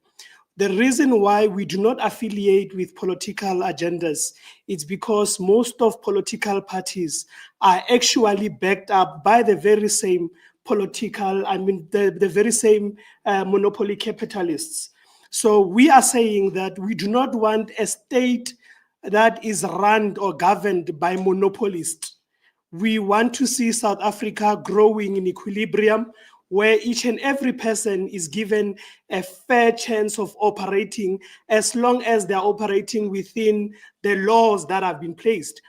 The reason why we do not affiliate with political agendas is because most of political parties are actually backed up by the very same the very same monopoly capitalists. So we are saying that we do not want a state that is run or governed by monopolists. We want to see South Africa growing in equilibrium, where each and every person is given a fair chance of operating as long as they're operating within the laws that have been placed.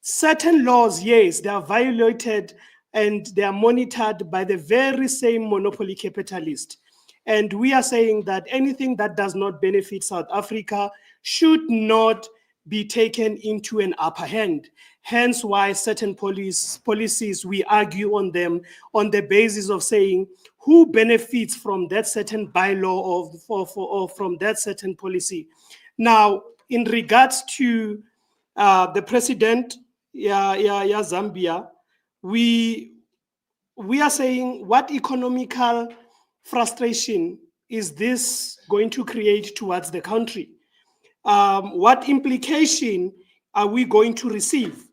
Certain laws, yes, they are violated and they are monitored by the very same monopoly capitalist. And we are saying that anything that does not benefit South Africa should not be taken into an upper hand. Hence why certain policies, we argue on them on the basis of saying who benefits from that certain bylaw or from that certain policy. Now, in regards to the president, Zambia, we are saying what economical frustration is this going to create towards the country? What implication are we going to receive?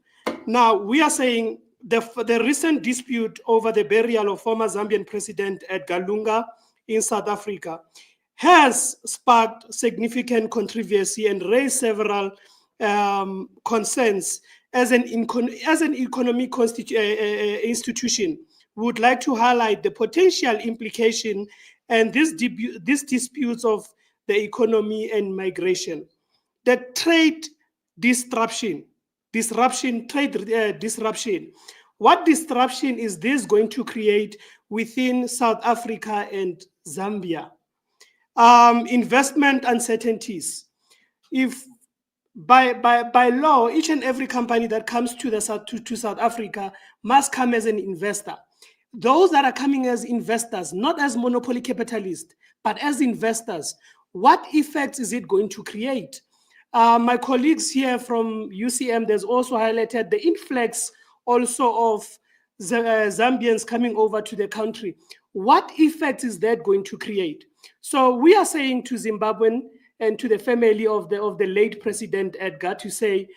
Now, we are saying the recent dispute over the burial of former Zambian President Edgar Lungu in South Africa has sparked significant controversy and raised several concerns. As an economic institution, we would like to highlight the potential implication and these disputes of the economy and migration. The trade disruption. What disruption is this going to create within South Africa and Zambia? Investment uncertainties. If by law, each and every company that comes to South Africa must come as an investor. Those that are coming as investors, not as monopoly capitalists, but as investors, what effects is it going to create? My colleagues here from UCM, there's also highlighted the influx also of Zambians coming over to the country. What effect is that going to create? So we are saying to Zimbabwean and to the family of the late President Edgar to say,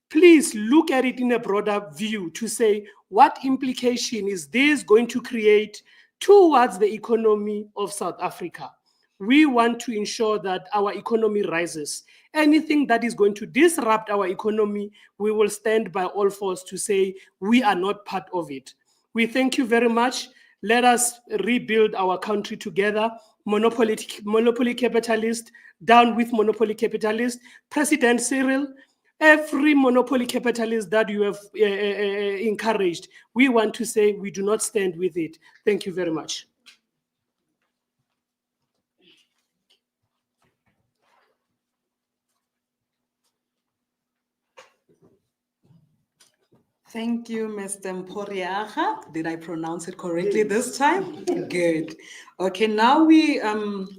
please look at it in a broader view to say, what implication is this going to create towards the economy of South Africa? We want to ensure that our economy rises. Anything that is going to disrupt our economy, we will stand by all force to say we are not part of it. We thank you very much. Let us rebuild our country together. Monopoly capitalist, down with monopoly capitalist. President Cyril, every monopoly capitalist that you have encouraged, we want to say we do not stand with it. Thank you very much. Thank you, Mr. Mporiaga. Did I pronounce it correctly this time? Good. Okay, now we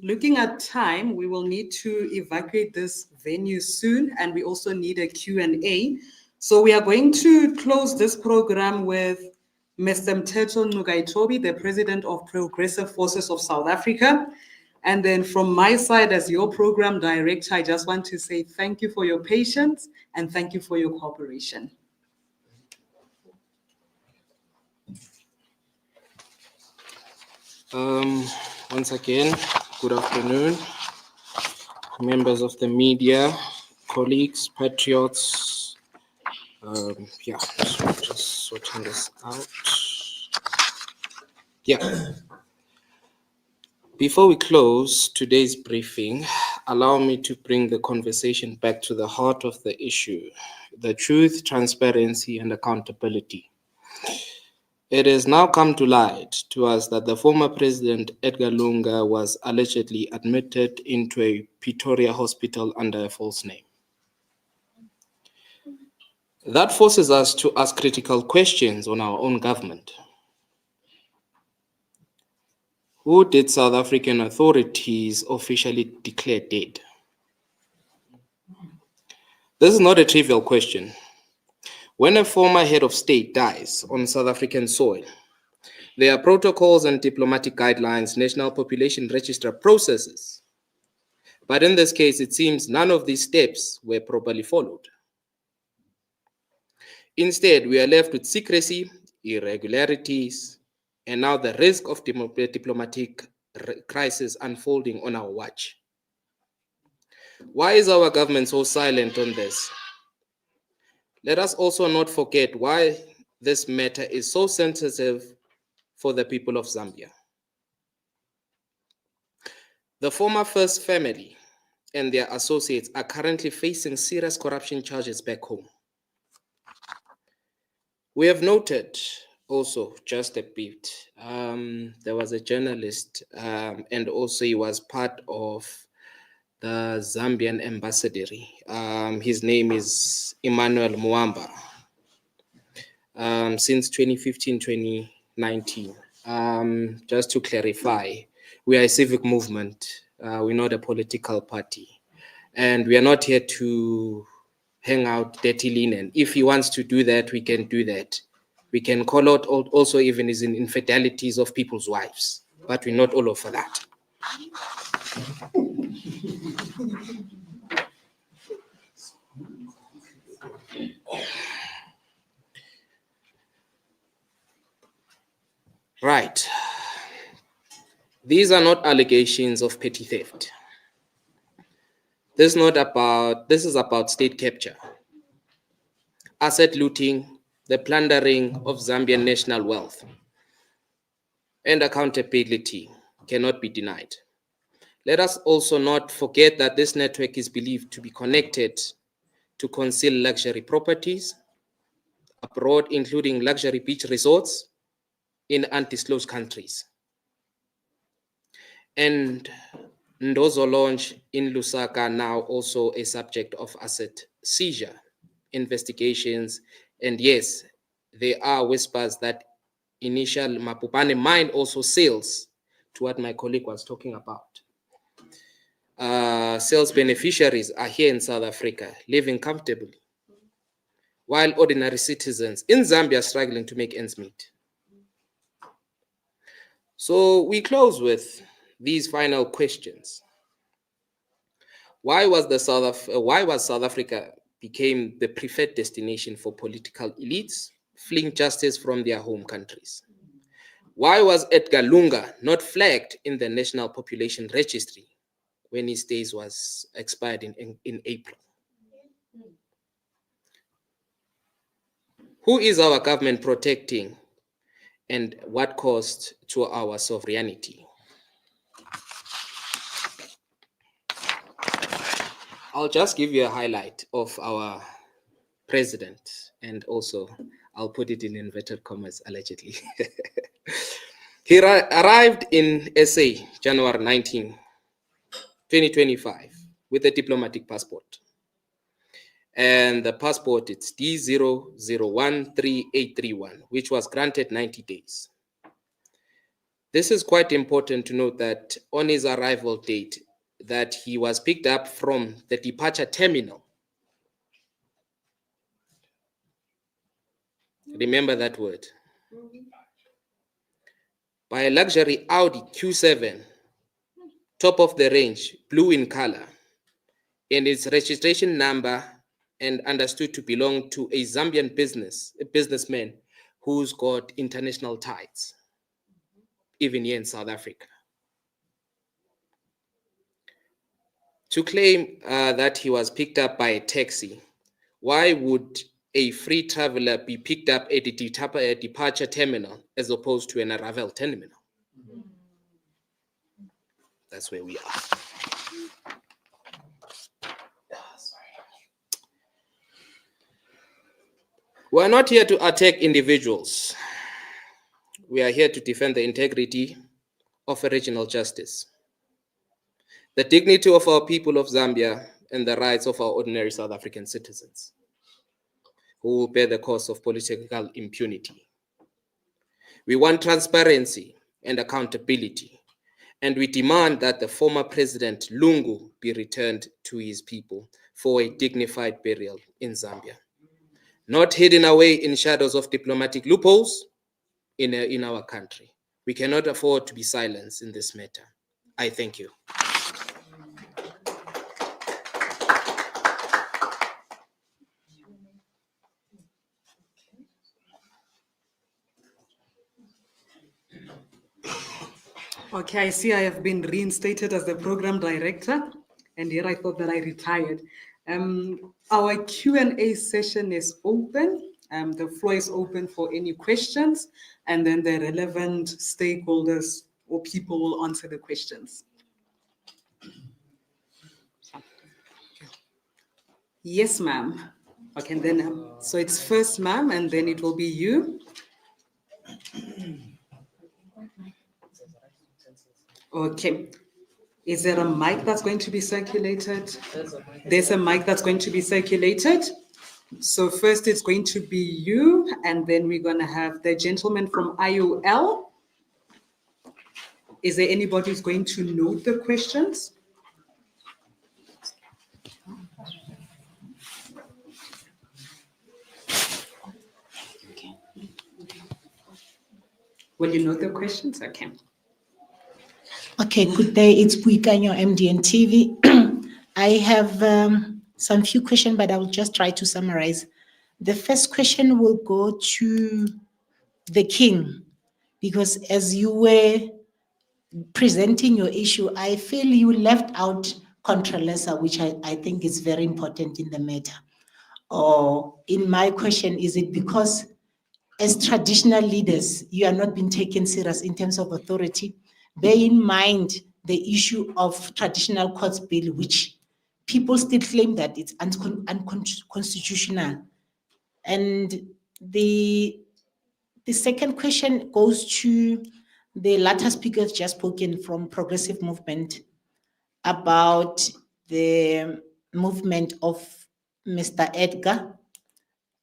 looking at time. We will need to evacuate this venue soon, and we also need a Q&A. So we are going to close this program with Mr. Mteto Nugaitobi, the President of Progressive Forces of South Africa. And then from my side, as your program director, I just want to say thank you for your patience and thank you for your cooperation. Once again, good afternoon, members of the media, colleagues, patriots. Yeah, so just sorting this out. Yeah. Before we close today's briefing, allow me to bring the conversation back to the heart of the issue, the truth, transparency, and accountability. It has now come to light to us that the former President Edgar Lungu was allegedly admitted into a Pretoria hospital under a false name. That forces us to ask critical questions on our own government. Who did South African authorities officially declare dead? This is not a trivial question. When a former head of state dies on South African soil, there are protocols and diplomatic guidelines, national population register processes. But in this case, it seems none of these steps were properly followed. Instead, we are left with secrecy, irregularities, and now the risk of diplomatic crisis unfolding on our watch. Why is our government so silent on this? Let us also not forget why this matter is so sensitive for the people of Zambia. The former First family and their associates are currently facing serious corruption charges back home. We have noted also just a bit, there was a journalist and also he was part of the Zambian ambassador. His name is Emmanuel Muamba. Since 2015, 2019. Just to clarify, we are a civic movement. We're not a political party. And we are not here to hang out dirty linen. If he wants to do that, we can do that. We can call out also even his infidelities of people's wives, but we're not all over that. Right. These are not allegations of petty theft. This is about state capture, asset looting, the plundering of Zambian national wealth, and accountability cannot be denied. Let us also not forget that this network is believed to be connected to conceal luxury properties abroad, including luxury beach resorts in undisclosed countries. And Ndozo launch in Lusaka now also a subject of asset seizure investigations. And yes, there are whispers that initial Mapupane mine also sells to what my colleague was talking about. Sales beneficiaries are here in South Africa, living comfortably, while ordinary citizens in Zambia are struggling to make ends meet. So we close with these final questions. Why was South Africa became the preferred destination for political elites fleeing justice from their home countries? Why was Edgar Lungu not flagged in the National Population Registry when his days was expired in April? Who is our government protecting, and what cost to our sovereignty? I'll just give you a highlight of our president, and also I'll put it in inverted commas, allegedly. He arrived in SA January 19, 2025 with a diplomatic passport. And the passport, it's D001381, which was granted 90 days. This is quite important to note that on his arrival date, that he was picked up from the departure terminal. Remember that word. By a luxury Audi Q7, top of the range, blue in color, and its registration number, and understood to belong to a Zambian businessman who's got international ties, even here in South Africa. To claim that he was picked up by a taxi, why would a free traveler be picked up at a departure terminal as opposed to an arrival terminal? That's where we are. We are not here to attack individuals. We are here to defend the integrity of a regional justice, the dignity of our people of Zambia, and the rights of our ordinary South African citizens who will bear the cost of political impunity. We want transparency and accountability, and we demand that the former President Lungu be returned to his people for a dignified burial in Zambia, not hidden away in shadows of diplomatic loopholes in our country. We cannot afford to be silenced in this matter. I thank you. Okay, I see I have been reinstated as the program director, and here I thought that I retired. Our Q&A session is open. The floor is open for any questions, and then the relevant stakeholders or people will answer the questions. Yes, ma'am. Okay, and then, so it's first ma'am, and then it will be you. Okay. Is there a mic that's going to be circulated? There's a mic that's going to be circulated. So first it's going to be you, and then we're going to have the gentleman from IOL. Is there anybody who's going to note the questions? Will you note the questions? Okay. Okay, good day. It's Puikanyo, MDN TV. I have some few questions, but I will just try to summarize. The first question will go to the King, because as you were presenting your issue, I feel you left out Contralesa, which I think is very important in the matter. Or in my question, is it because as traditional leaders, you are not being taken serious in terms of authority? Bear in mind the issue of traditional courts bill, which people still claim that it's unconstitutional. And the second question goes to the latter speakers just spoken from Progressive Movement. about the movement of Mr. Edgar.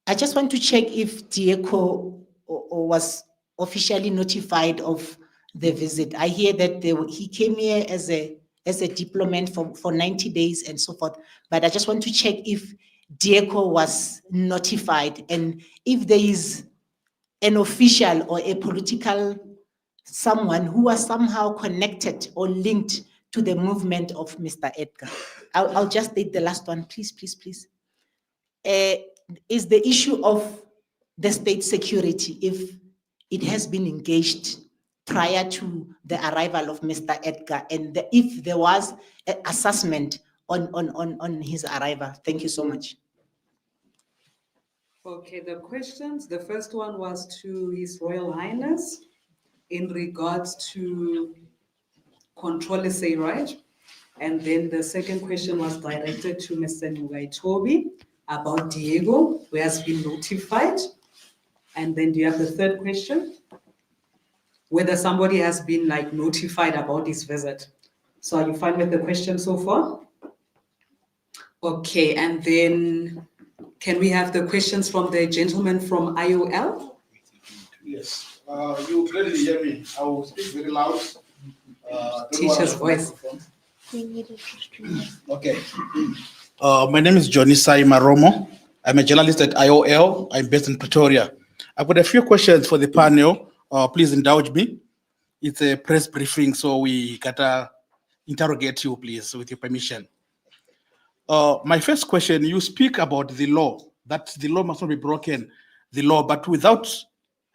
I just want to check if Diego was officially notified of the visit. I hear that he came here as a diplomat for 90 days and so forth, but I just want to check if Diego was notified and if there is an official or a political someone who was somehow connected or linked to the movement of Mr. Edgar. I'll just take the last one, please, please, please. Is the issue of the state security, if it has been engaged prior to the arrival of Mr. Edgar, and if there was an assessment on his arrival. Thank you so much. Okay, the questions, the first one was to His Royal Highness in regards to controversy, right? And then the second question was directed to Mr. Ngugaitobi about Diego, who has been notified. And then do you have the third question? Whether somebody has been like notified about his visit. So are you fine with the question so far? Okay, and then can we have the questions from the gentleman from IOL? Yes, you clearly hear me. I will speak very loud. Teacher's voice. Okay. My name is Johnny Saima Romo. I'm a journalist at IOL. I'm based in Pretoria. I've got a few questions for the panel. Please indulge me. It's a press briefing, so we gotta interrogate you, please, with your permission. My first question, you speak about the law, that the law must not be broken, the law, but without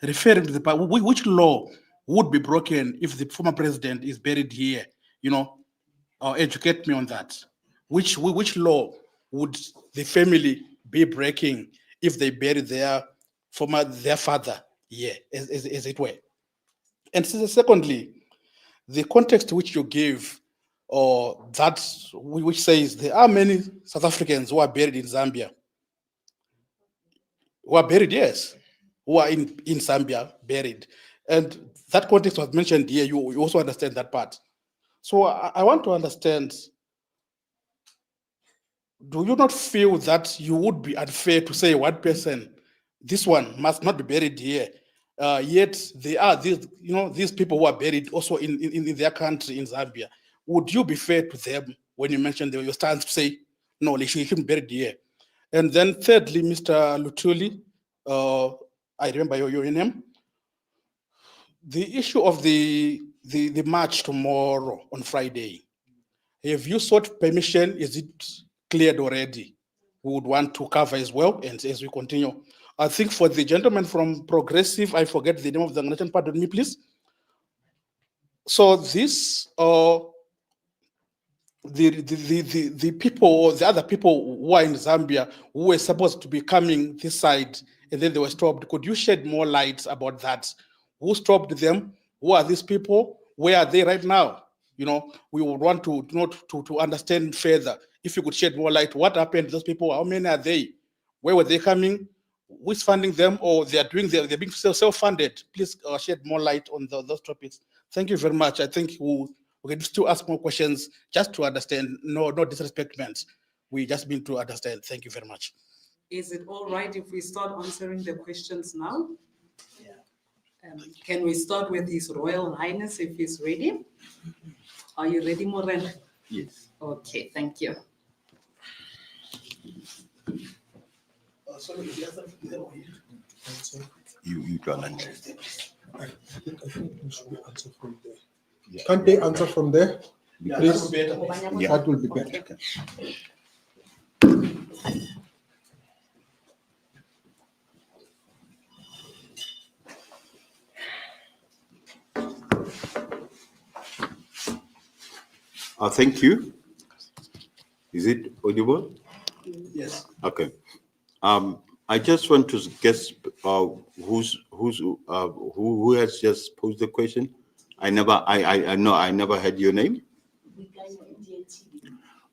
referring to the part, which law would be broken if the former president is buried here? You know, educate me on that. Which law would the family be breaking if they bury their father here, as it were? And secondly, the context which you give, or that which says there are many South Africans who are buried in Zambia, who are buried, yes, who are in Zambia buried. And that context was mentioned here, you also understand that part. So I want to understand, do you not feel that you would be unfair to say one person, this one must not be buried here, yet there are these people who are buried also in their country, in Zambia? Would you be fair to them when you mention your stance to say, no, they shouldn't be buried here? And then thirdly, Mr. Lutuli, I remember your name. The issue of the march tomorrow on Friday, have you sought permission? Is it cleared already? We would want to cover as well, and as we continue. I think for the gentleman from Progressive, I forget the name of the organization, pardon me, please. So this, the people, the other people who are in Zambia, who were supposed to be coming this side, and then they were stopped. Could you shed more light about that? Who stopped them? Who are these people? Where are they right now? You know, we would want to understand further. If you could shed more light, what happened to those people? How many are they? Where were they coming? Who's funding them? Or they're being self-funded? Please shed more light on those topics. Thank you very much. I think we can still ask more questions just to understand. No disrespect. We just need to understand. Thank you very much. Is it all right if we start answering the questions now? Can we start with His Royal Highness if he's ready? Are you ready, Moren? Yes. Okay, thank you. You can answer. I think we should answer from there. Yeah. Can't they answer from there? Yeah, please? that will be better. That will be better. Thank you. Is it audible? Yes. Okay. I just want to guess who has just posed the question. I never heard your name.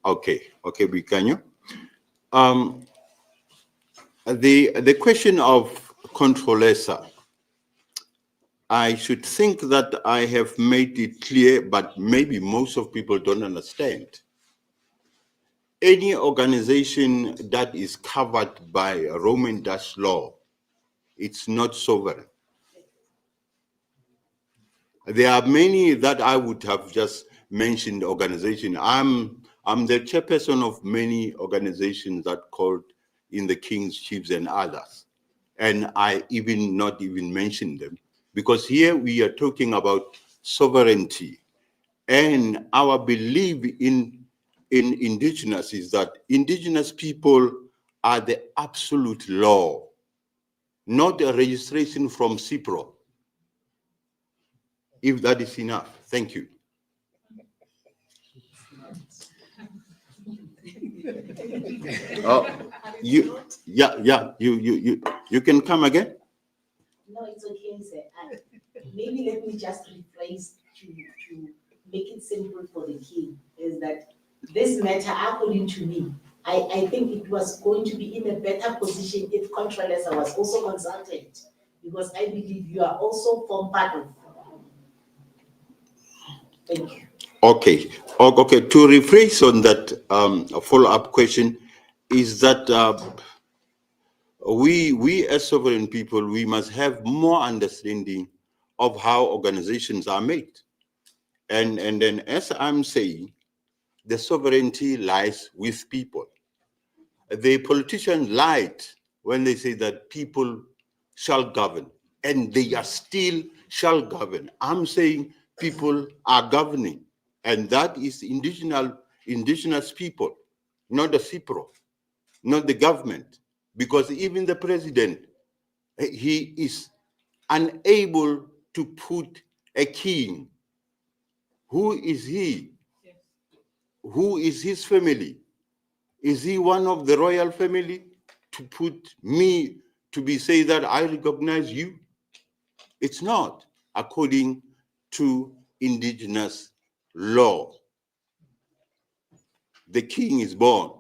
Okay, Bikanyo. The question of controller, I should think that I have made it clear, but maybe most of people don't understand. Any organization that is covered by Roman Dutch law, it's not sovereign. There are many that I would have just mentioned organization. I'm the chairperson of many organizations that called in the King's Chiefs and others. And I not even mention them, because here we are talking about sovereignty. And our belief in Indigenous is that Indigenous people are the absolute law, not a registration from CIPRO. If that is enough, thank you. Oh, you can come again. No, it's okay, sir. Maybe let me just rephrase to make it simple for the king, is that this matter, according to me, I think it was going to be in a better position if Contralesa was also consulted, because I believe you are also form part of. Thank you. Okay. To rephrase on that, a follow-up question is that we as sovereign people, we must have more understanding of how organizations are made. And then, as I'm saying, the sovereignty lies with people. The politicians lied when they say that people shall govern, and they are still shall govern. I'm saying people are governing, and that is indigenous people, not the CIPRO, not the government, because even the president, he is unable to put a king. Who is he? Who is his family? Is he one of the royal family to put me to be say that I recognize you? It's not according to indigenous law. The king is born,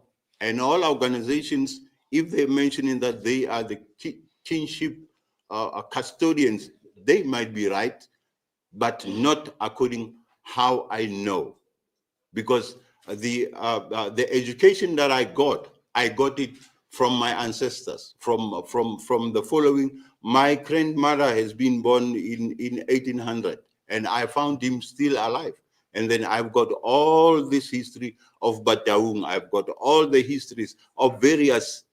and all organizations, if they're mentioning that they are the kingship custodians, they might be right, but not according how I know. Because the education that I got it from my ancestors, from the following. My grandmother has been born in 1800, and I found him still alive. And then I've got all this history of Bataung. I've got all the histories of various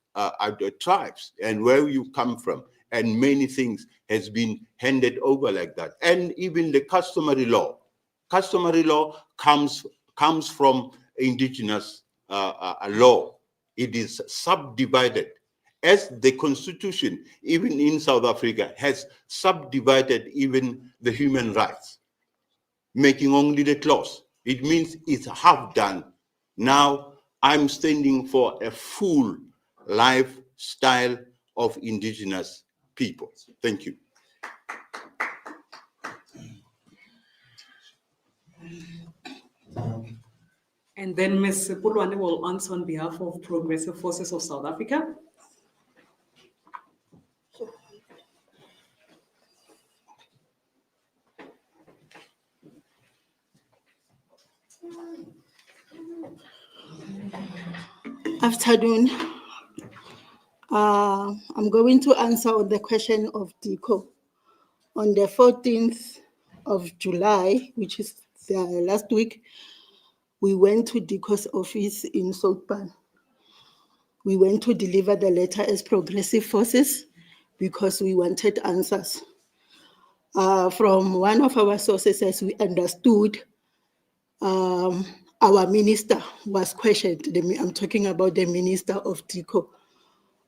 tribes and where you come from, and many things has been handed over like that. And even the customary law comes from indigenous law. It is subdivided, as the constitution, even in South Africa, has subdivided even the human rights, making only the clause. It means it's half done. Now I'm standing for a full lifestyle of indigenous people. Thank you. And then Ms. Pulwane will answer on behalf of Progressive Forces of South Africa. Afternoon. I'm going to answer on the question of DICO. On the 14th of July, which is last week, we went to DICO's office in Southpan. We went to deliver the letter as Progressive Forces because we wanted answers. From one of our sources, as we understood, our minister was questioned. I'm talking about the minister of DICO,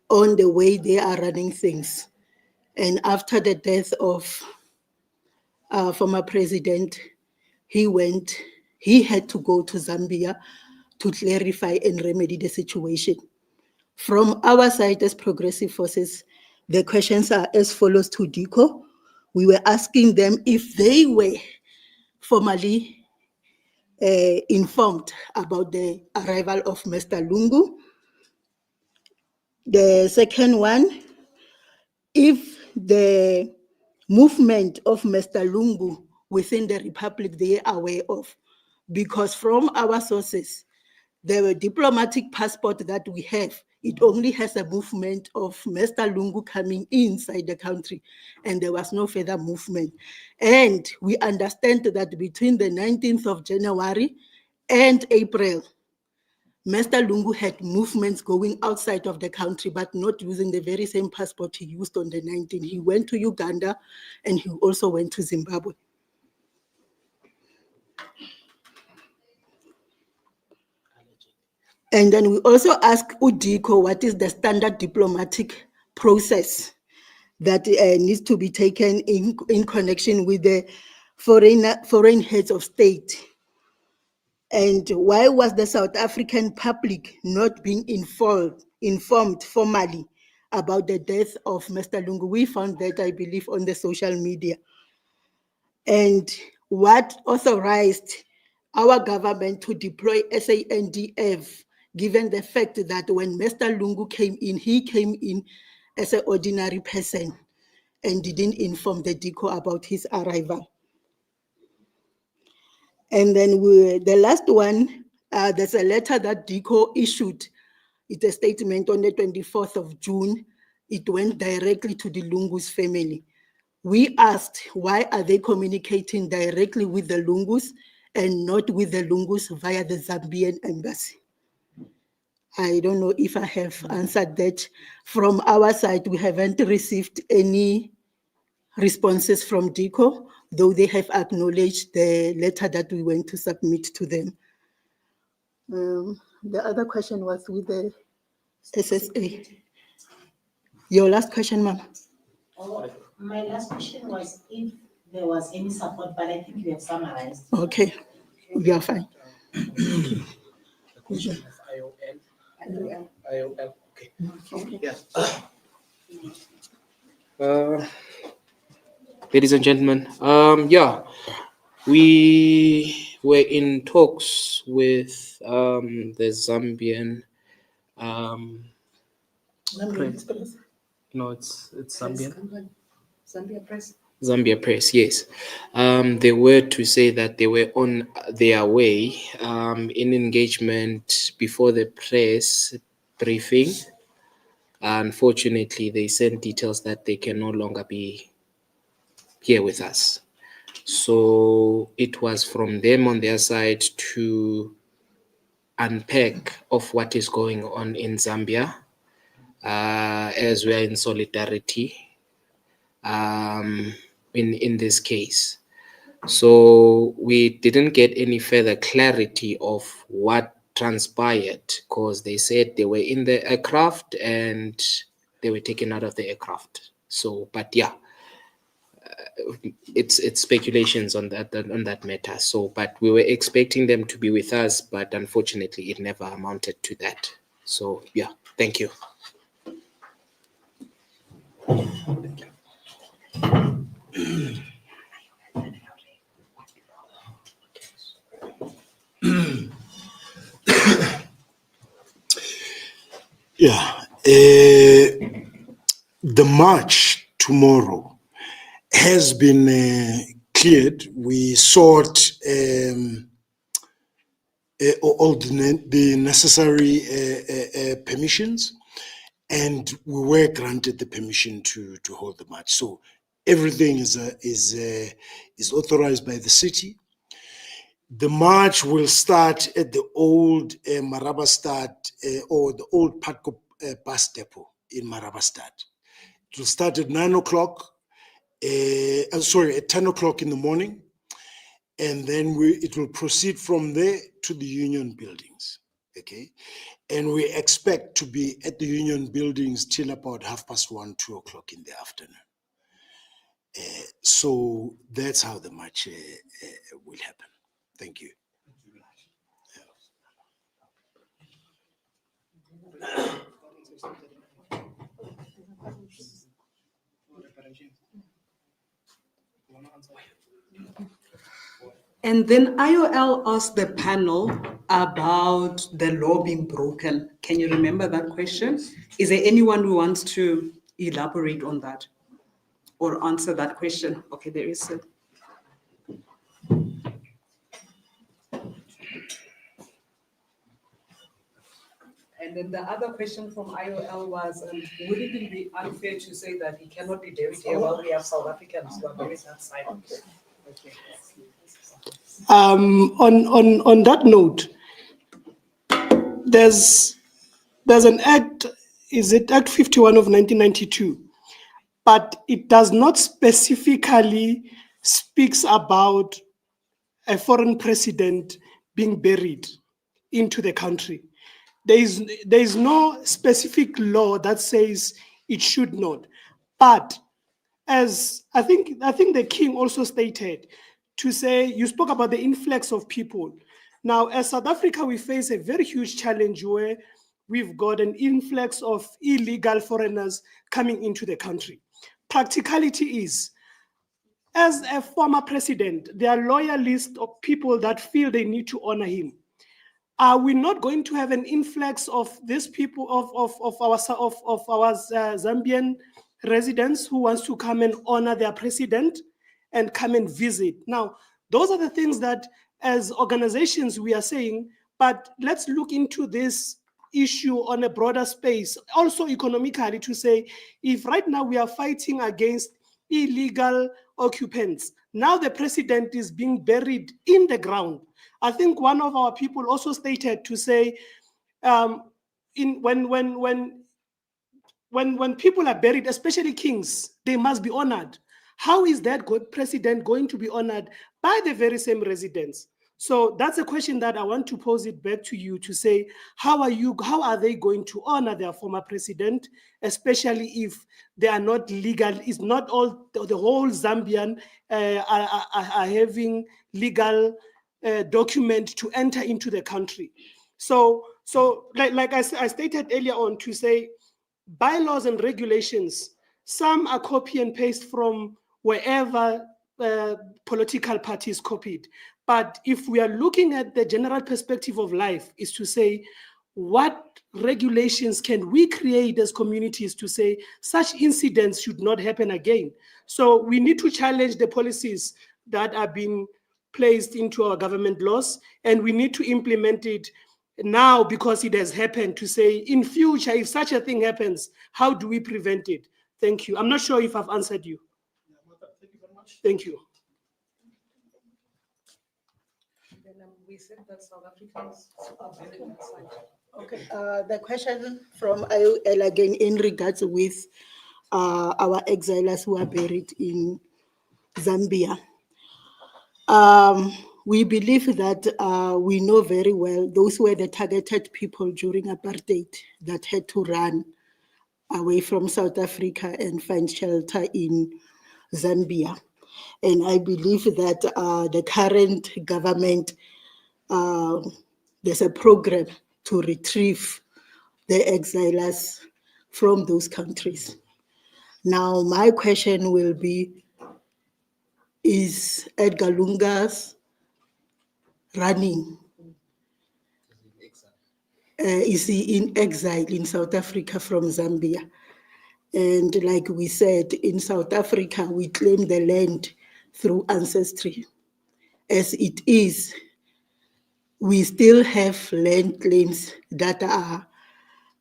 on the way they are running things. And after the death of former president, he had to go to Zambia to clarify and remedy the situation. From our side as Progressive Forces, the questions are as follows to DICO. We were asking them if they were formally informed about the arrival of Mr. Lungu. The second one, if the movement of Mr. Lungu within the Republic they are aware of. Because from our sources, the diplomatic passport that we have, it only has a movement of Mr. Lungu coming inside the country, and there was no further movement. And we understand that between the 19th of January and April, Mr. Lungu had movements going outside of the country, but not using the very same passport he used on the 19th. He went to Uganda and he also went to Zimbabwe. And then we also asked UDICO what is the standard diplomatic process that needs to be taken in connection with the foreign heads of state. And why was the South African public not being informed formally about the death of Mr. Lungu? We found that, I believe, on the social media. And what authorized our government to deploy SANDF, given the fact that when Mr. Lungu came in, he came in as an ordinary person and didn't inform the DICO about his arrival. And then the last one, there's a letter that DICO issued. It's a statement on the 24th of June. It went directly to the Lungu's family. We asked, why are they communicating directly with the Lungus and not with the Lungus via the Zambian embassy? I don't know if I have answered that. From our side, we haven't received any responses from DICO, though they have acknowledged the letter that we went to submit to them. The other question was with the SSA. Your last question, ma'am. My last question was if there was any support, but I think you have summarized. Okay, we are fine. The question of IOL. Okay. Yes. Ladies and gentlemen, yeah, we were in talks with the Zambian. Press. No, it's Zambian. Zambia Press. Zambia Press, yes. They were to say that they were on their way in engagement before the press briefing. Unfortunately, they sent details that they can no longer be here with us. So it was from them on their side to unpack of what is going on in Zambia, as we are in solidarity in this case. So we didn't get any further clarity of what transpired because they said they were in the aircraft and they were taken out of the aircraft. So, but yeah, it's speculations on that matter. So, but we were expecting them to be with us, but unfortunately, it never amounted to that. So, yeah, thank you. Yeah, the march tomorrow has been cleared. We sought all the necessary permissions, and we were granted the permission to hold the march. So everything is authorized by the city. The march will start at the old Marabastad or the old Patco bus depot in Marabastad. It will start at 9 o'clock, at 10 o'clock in the morning, and then it will proceed from there to the union buildings, okay? And we expect to be at the union buildings till about 1:30, 2 o'clock in the afternoon. So that's how the march will happen. Thank you. And then IOL asked the panel about the law being broken. Can you remember that question? Is there anyone who wants to elaborate on that? or answer that question. Okay, there is a. And then the other question from IOL was, would it be unfair to say that he cannot be buried here while we have South Africans who are buried outside? Okay. On that note, there's an act, is it Act 51 of 1992, but it does not specifically speaks about a foreign president being buried into the country. There is no specific law that says it should not. But as I think the king also stated, to say, you spoke about the influx of people. Now, as South Africa, we face a very huge challenge where we've got an influx of illegal foreigners coming into the country. Practicality is, as a former president, there are loyalists of people that feel they need to honor him. Are we not going to have an influx of these people, of our Zambian residents who wants to come and honor their president and come and visit? Now, those are the things that as organizations we are saying, but let's look into this issue on a broader space, also economically, to say, if right now we are fighting against illegal occupants, now the president is being buried in the ground. I think one of our people also stated to say, when people are buried, especially kings, they must be honored. How is that president going to be honored by the very same residents? So that's a question that I want to pose it back to you to say, how are they going to honor their former president, especially if they are not legal? It's not all the whole Zambian are having legal document to enter into the country. So like I stated earlier on, to say bylaws and regulations, some are copy and paste from wherever political parties copied. But if we are looking at the general perspective of life, is to say, what regulations can we create as communities to say such incidents should not happen again? So we need to challenge the policies that are being placed into our government laws, and we need to implement it now because it has happened, to say in future, if such a thing happens, how do we prevent it? Thank you. I'm not sure if I've answered you. Thank you very much. Thank you. We said that South Africans are buried outside. Okay, the question from IOL again in regards with our exiles who are buried in Zambia. We believe that we know very well those were the targeted people during apartheid that had to run away from South Africa and find shelter in Zambia. And I believe that the current government, there's a program to retrieve the exiles from those countries. Now, my question will be, is Edgar Lungu running? Is he in exile in South Africa from Zambia? And like we said, in South Africa, we claim the land through ancestry. As it is, we still have land claims that are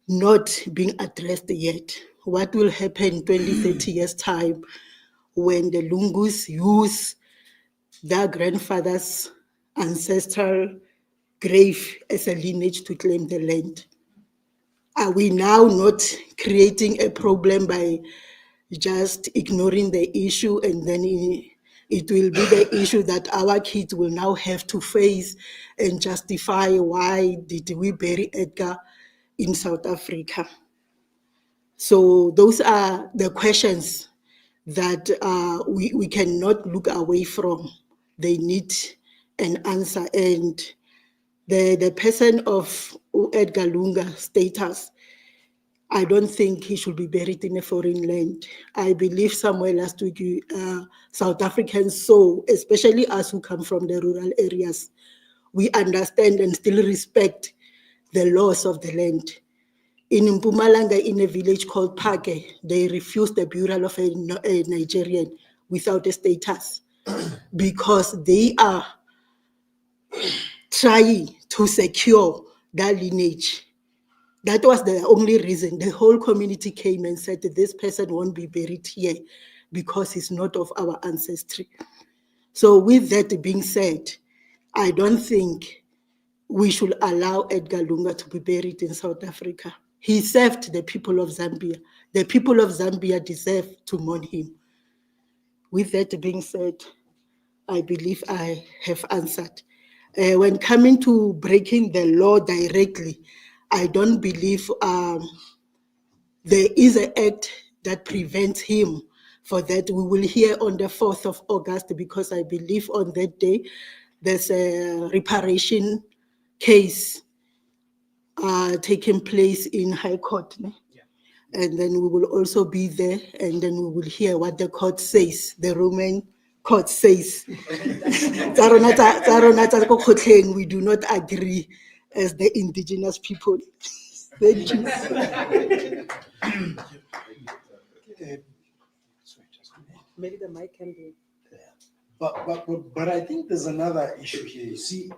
not being addressed yet. What will happen 20, 30 years' time when the Lungus use their grandfather's ancestral grave as a lineage to claim the land? Are we now not creating a problem by just ignoring the issue, and then it will be the issue that our kids will now have to face and justify why did we bury Edgar in South Africa? So those are the questions that we cannot look away from. They need an answer. And the person of Edgar Lungu status, I don't think he should be buried in a foreign land. I believe somewhere last week, South Africans saw, especially us who come from the rural areas, we understand and still respect the laws of the land. In Mpumalanga, in a village called Page, they refused the burial of a Nigerian without a status because they are trying to secure that lineage. That was the only reason. The whole community came and said that this person won't be buried here because he's not of our ancestry. So with that being said, I don't think we should allow Edgar Lungu to be buried in South Africa. He served the people of Zambia. The people of Zambia deserve to mourn him. With that being said, I believe I have answered. When coming to breaking the law directly, I don't believe there is an act that prevents him for that. We will hear on the 4th of August because I believe on that day there's a reparation case taking place in High Court. And then we will also be there and then we will hear what the court says, the Roman court says. We do not agree as the indigenous people. Thank you. Maybe the mic can be. But I think there's another issue here. You see,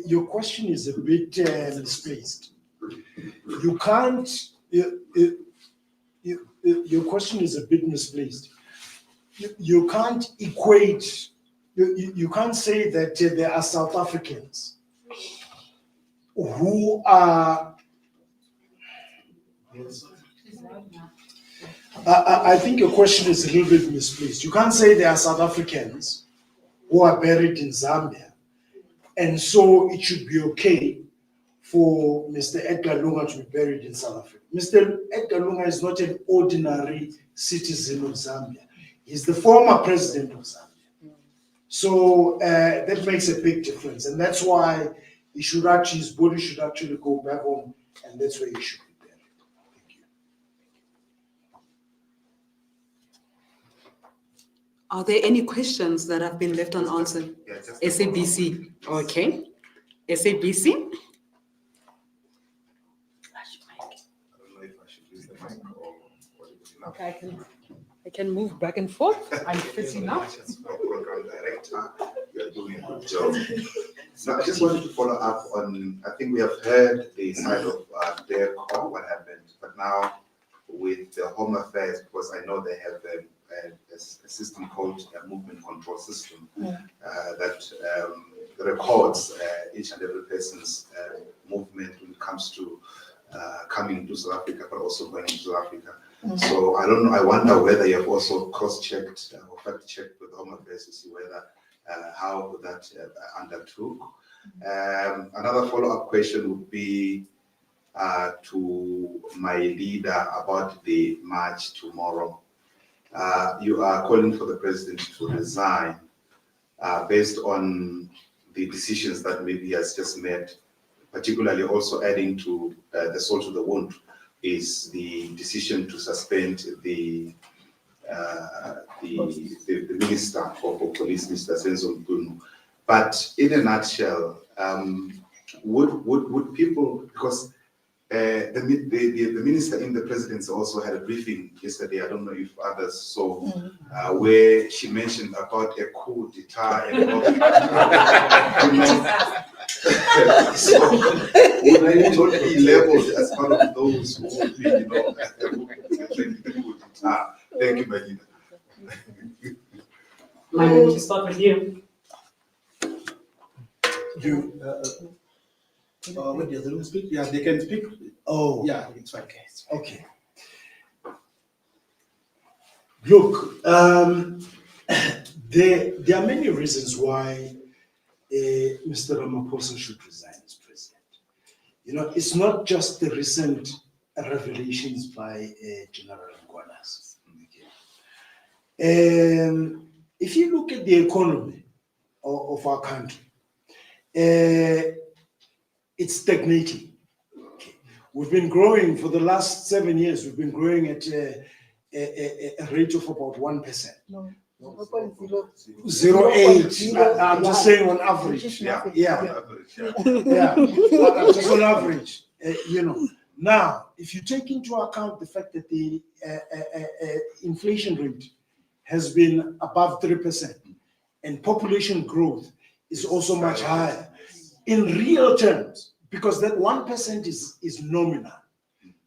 your question is a bit misplaced. You can't. Your question is a bit misplaced. You can't equate. You can't say that there are South Africans who are. I think your question is a little bit misplaced. You can't say there are South Africans who are buried in Zambia, and so it should be okay for Mr. Edgar Lungu to be buried in South Africa. Mr. Edgar Lungu is not an ordinary citizen of Zambia. He's the former president of Zambia. So that makes a big difference, and that's why his body should actually go back home, and that's where he should be. Are there any questions that have been left unanswered? SABC. Okay. SABC. Okay, I can move back and forth. I'm fit enough. Program director, you are doing a good job. Now, I just wanted to follow up on, I think we have heard the side of their call, what happened, but now with the Home Affairs, because I know they have a system called a movement control system that records each and every person's movement when it comes to coming to South Africa, but also going to South Africa. So I don't know, I wonder whether you have also cross-checked or fact-checked with Home Affairs to see whether how that undertook. Another follow-up question would be to my leader about the march tomorrow. You are calling for the president to resign based on the decisions that maybe he has just made, particularly also adding to the salt to the wound is the decision to suspend the minister for police, Mr. Senzo Mdunu. But in a nutshell, would people, because the minister in the presidency also had a briefing yesterday, I don't know if others saw, where she mentioned about a coup d'etat and all that. So would I not be labeled as part of those who would be, the coup d'etat? Thank you, my leader. Mine, to start with you. What does the speak? Yeah, they can speak. Oh, yeah, it's fine. Okay. Look, there are many reasons why Mr. Ramaphosa should resign as president. It's not just the recent revelations by General Nkwanas. If you look at the economy of our country, it's stagnating. We've been growing for the last 7 years. We've been growing at a rate of about 1%. No. 0.8. I'm just saying on average. Yeah. Just on average. Now, if you take into account the fact that the inflation rate has been above 3% and population growth is also much higher, in real terms, because that 1% is nominal.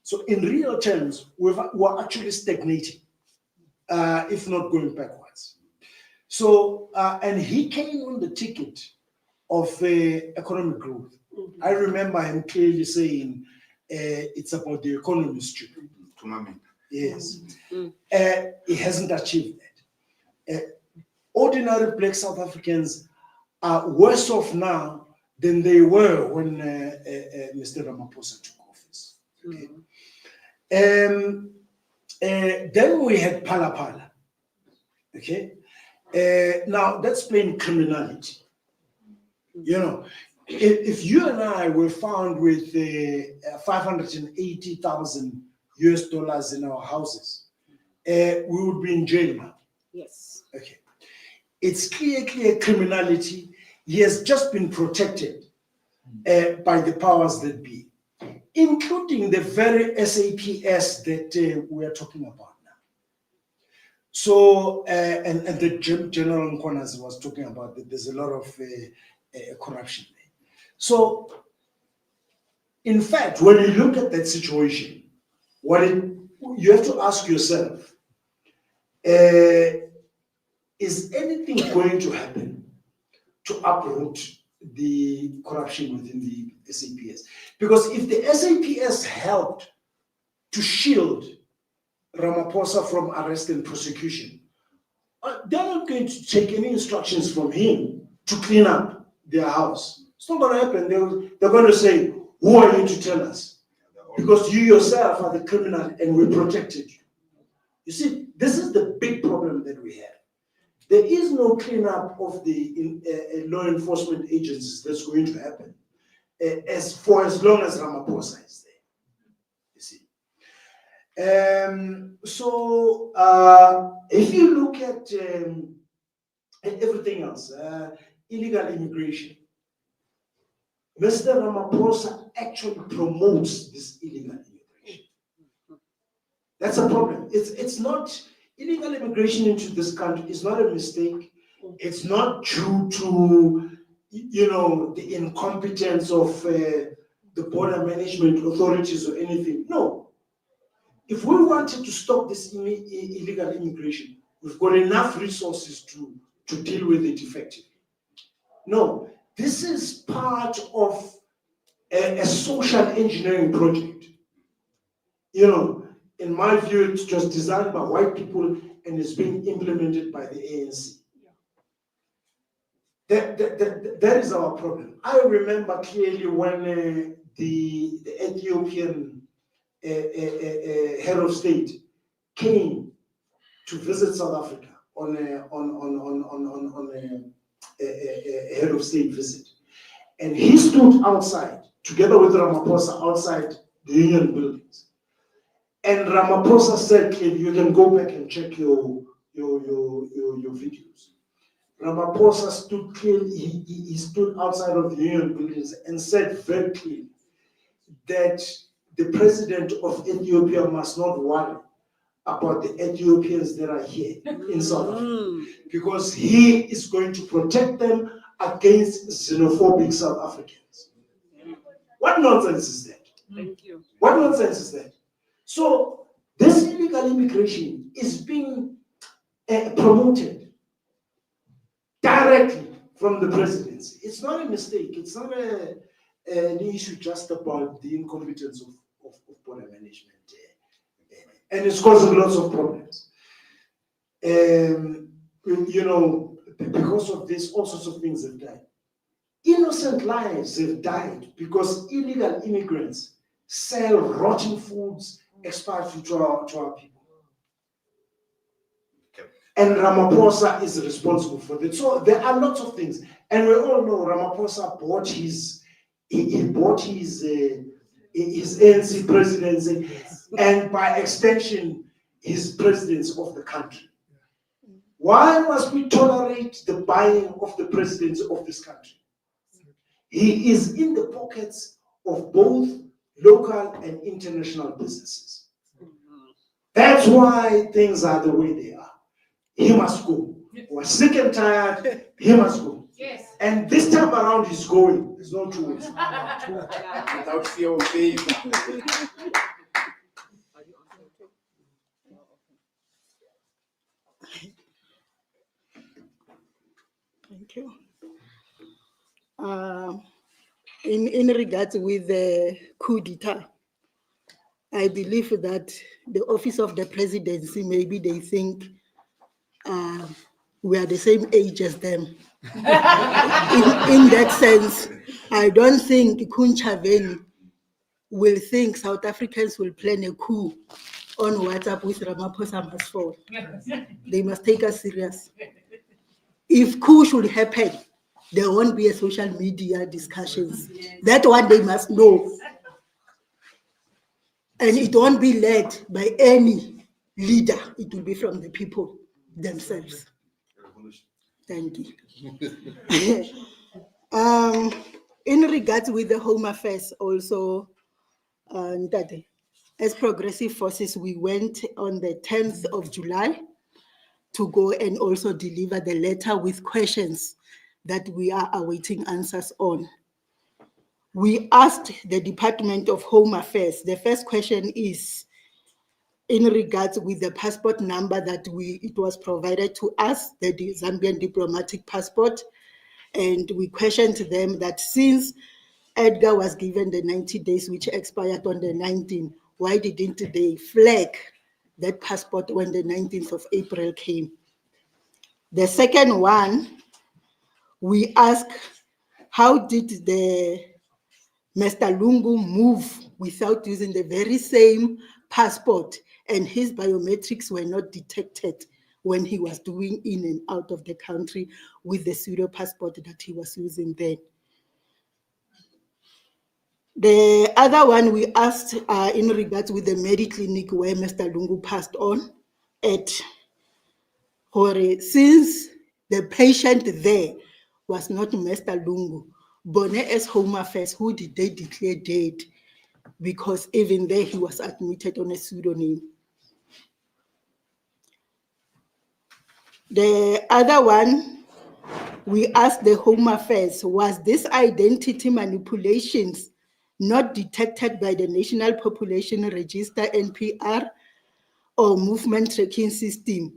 So in real terms, we're actually stagnating, if not going backwards. So, and he came on the ticket of economic growth. I remember him clearly saying, it's about the economy, stupid. Yes. He hasn't achieved that. Ordinary black South Africans are worse off now than they were when Mr. Ramaphosa took office. Okay. Then we had Phala Phala. Okay. Now that's plain criminality. You know, if you and I were found with $580,000 US in our houses, we would be in jail now. Yes. Okay. It's clear criminality. He has just been protected by the powers that be, including the very SAPS that we are talking about now. So, and the General Nkwanas was talking about that there's a lot of corruption there. So, in fact, when you look at that situation, you have to ask yourself, is anything going to happen to uproot the corruption within the SAPS? Because if the SAPS helped to shield Ramaphosa from arrest and prosecution, they're not going to take any instructions from him to clean up their house. It's not going to happen. They're going to say, who are you to tell us? Because you yourself are the criminal and we protected you. You see, this is the big problem that we have. There is no cleanup of the law enforcement agencies that's going to happen as long as Ramaphosa is there. You see. So if you look at everything else, illegal immigration, Mr. Ramaphosa actually promotes this illegal immigration. That's a problem. It's not illegal immigration into this country is not a mistake. It's not due to, the incompetence of the border management authorities or anything. No. If we wanted to stop this illegal immigration, we've got enough resources to deal with it effectively. No, this is part of a social engineering project. In my view, it's just designed by white people and is being implemented by the ANC. That is our problem. I remember clearly when the Ethiopian head of state came to visit South Africa on a head of state visit, and he stood outside together with Ramaphosa outside the union buildings. And Ramaphosa said, you can go back and check your videos. Ramaphosa stood clearly, he stood outside of the union buildings and said very clearly that the president of Ethiopia must not worry about the Ethiopians that are here in South Africa, because he is going to protect them against xenophobic South Africans. What nonsense is that? Thank you. What nonsense is that? So this illegal immigration is being promoted directly from the presidency. It's not a mistake. It's not an issue just about the incompetence of border management. And it's causing lots of problems. Because of this, all sorts of things have died. Innocent lives have died because illegal immigrants sell rotten foods, expired food to our people. And Ramaphosa is responsible for that. So there are lots of things. And we all know Ramaphosa bought his ANC presidency, and by extension, his presidency of the country. Why must we tolerate the buying of the presidency of this country? He is in the pockets of both local and international businesses. That's why things are the way they are. He must go. We're sick and tired, he must go. Yes. And this time around he's going. There's no two ways. Without fear or favor. Thank you. In regards with the coup d'etat, I believe that the office of the presidency, maybe they think we are the same age as them. In that sense, I don't think Kunchaveni will think South Africans will plan a coup on WhatsApp with Ramaphosa must fall. They must take us serious. If coup should happen, there won't be a social media discussions. That one they must know. And it won't be led by any leader. It will be from the people themselves. Thank you. In regards with the Home Affairs also, Ndade, as Progressive Forces, we went on the 10th of July to go and also deliver the letter with questions that we are awaiting answers on. We asked the Department of Home Affairs, the first question is in regards with the passport number that it was provided to us, the Zambian diplomatic passport, and we questioned them that since Edgar was given the 90 days which expired on the 19th, why didn't they flag that passport when the 19th of April came? The second one, we asked, how did the Mr. Lungu move without using the very same passport and his biometrics were not detected when he was doing in and out of the country with the pseudo passport that he was using then? The other one we asked in regards with the Mediclinic where Mr. Lungu passed on at Hore, since the patient there was not Mr. Lungu, Bone as Home Affairs, who did they declare dead? Because even there he was admitted on a pseudonym. The other one, we asked the Home Affairs, was this identity manipulations not detected by the National Population Register, NPR, or movement tracking system?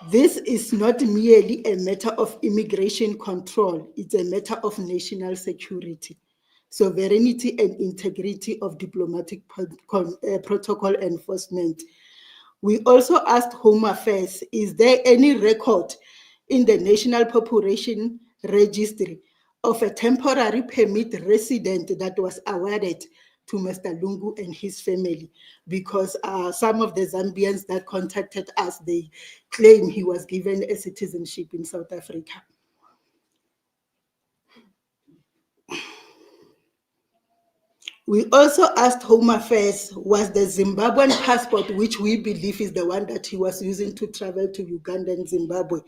This is not merely a matter of immigration control, it's a matter of national security, sovereignty and integrity of diplomatic protocol enforcement. We also asked Home Affairs, is there any record in the National Population Registry of a temporary permit resident that was awarded to Mr. Lungu and his family? Because some of the Zambians that contacted us, they claim he was given a citizenship in South Africa. We also asked Home Affairs, was the Zimbabwean passport, which we believe is the one that he was using to travel to Uganda and Zimbabwe,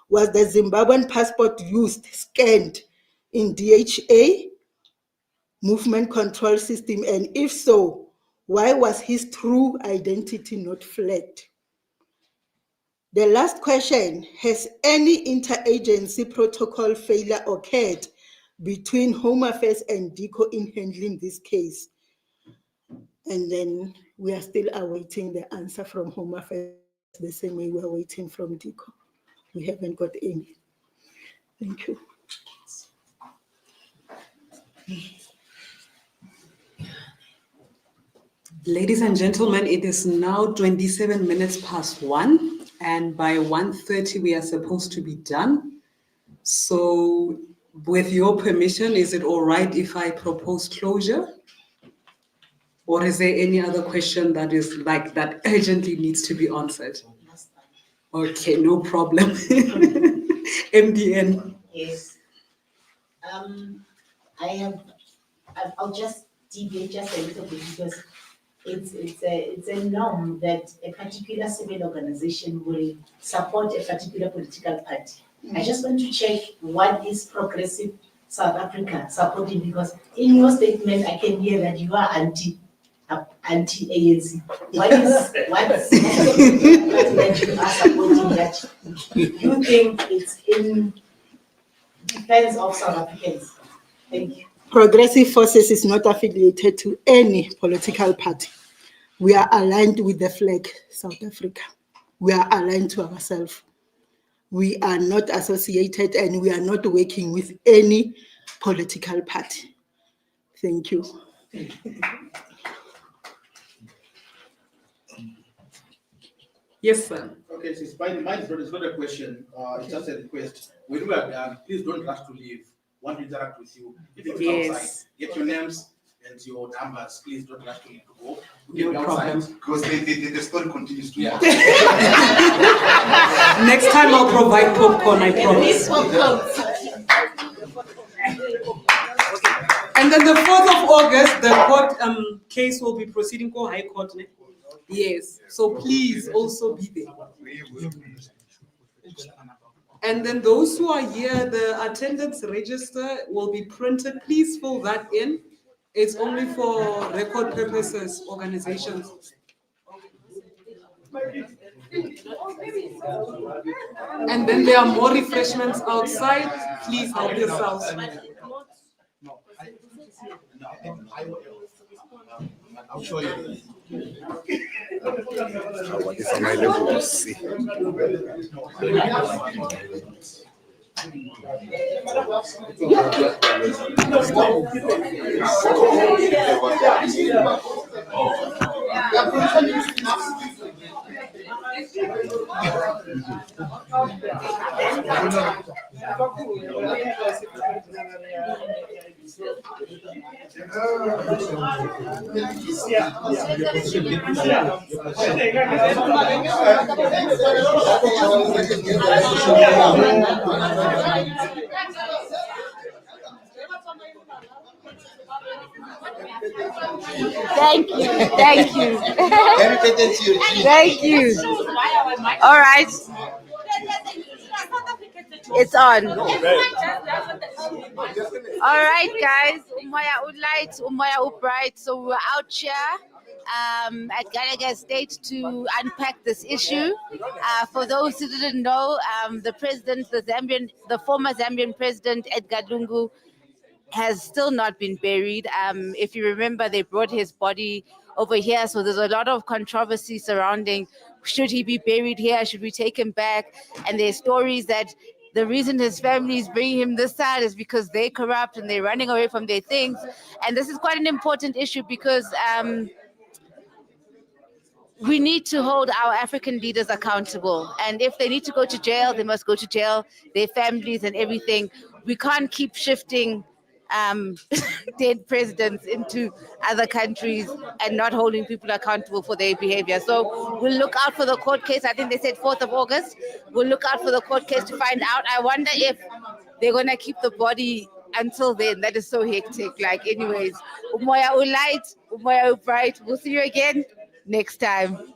was the Zimbabwean passport used, scanned in DHA movement control system? And if so, why was his true identity not flagged? The last question, has any interagency protocol failure occurred between Home Affairs and DICO in handling this case? And then we are still awaiting the answer from Home Affairs the same way we're waiting from DICO. We haven't got any. Thank you. Ladies and gentlemen, it is now 27 minutes past 1, and by 1:30 we are supposed to be done. So with your permission, is it all right if I propose closure? Or is there any other question that is like that urgently needs to be answered? Okay, no problem. MDN. Yes. I'll just deviate just a little bit because it's a norm that a particular civil organization will support a particular political party. I just want to check what is Progressive South Africa supporting? Because in your statement, I can hear that you are anti-ANC. What's that you are supporting that you think it's in defense of South Africans? Thank you. Progressive Forces is not affiliated to any political party. We are aligned with the flag, South Africa. We are aligned to ourselves. We are not associated and we are not working with any political party. Thank you. Yes, sir. Okay, so mine is not a question, it's just a request. When we are done, please don't rush to leave. Want to interact with you. If it's outside, get your names and your numbers. Please don't rush to leave to go. No problem. Because the story continues to Next time I'll provide popcorn, I promise. And then the 4th of August, the court case will be proceeding for High Court. Yes, so please also be there. And then those who are here, the attendance register will be printed. Please fill that in. It's only for record purposes, organizations. And then there are more refreshments outside. Please help yourselves. I'll show you. What is my level of C? Thank you. Thank you. Thank you. All right. It's on. All right, guys. Umoya Ulight, Umoya Upright. So we're out here at Gallagher Estate to unpack this issue. For those who didn't know, the president, the former Zambian president, Edgar Lungu, has still not been buried. If you remember, they brought his body over here, so there's a lot of controversy surrounding, should he be buried here, should we take him back? And there's stories that the reason his family is bringing him this side is because they're corrupt and they're running away from their things. And this is quite an important issue because we need to hold our African leaders accountable. And if they need to go to jail, they must go to jail, their families and everything. We can't keep shifting dead presidents into other countries and not holding people accountable for their behavior. So we'll look out for the court case. I think they said 4th of August. We'll look out for the court case to find out. I wonder if they're going to keep the body until then. That is so hectic. Like, anyways, Umoya Ulight, Umoya Upright. We'll see you again next time.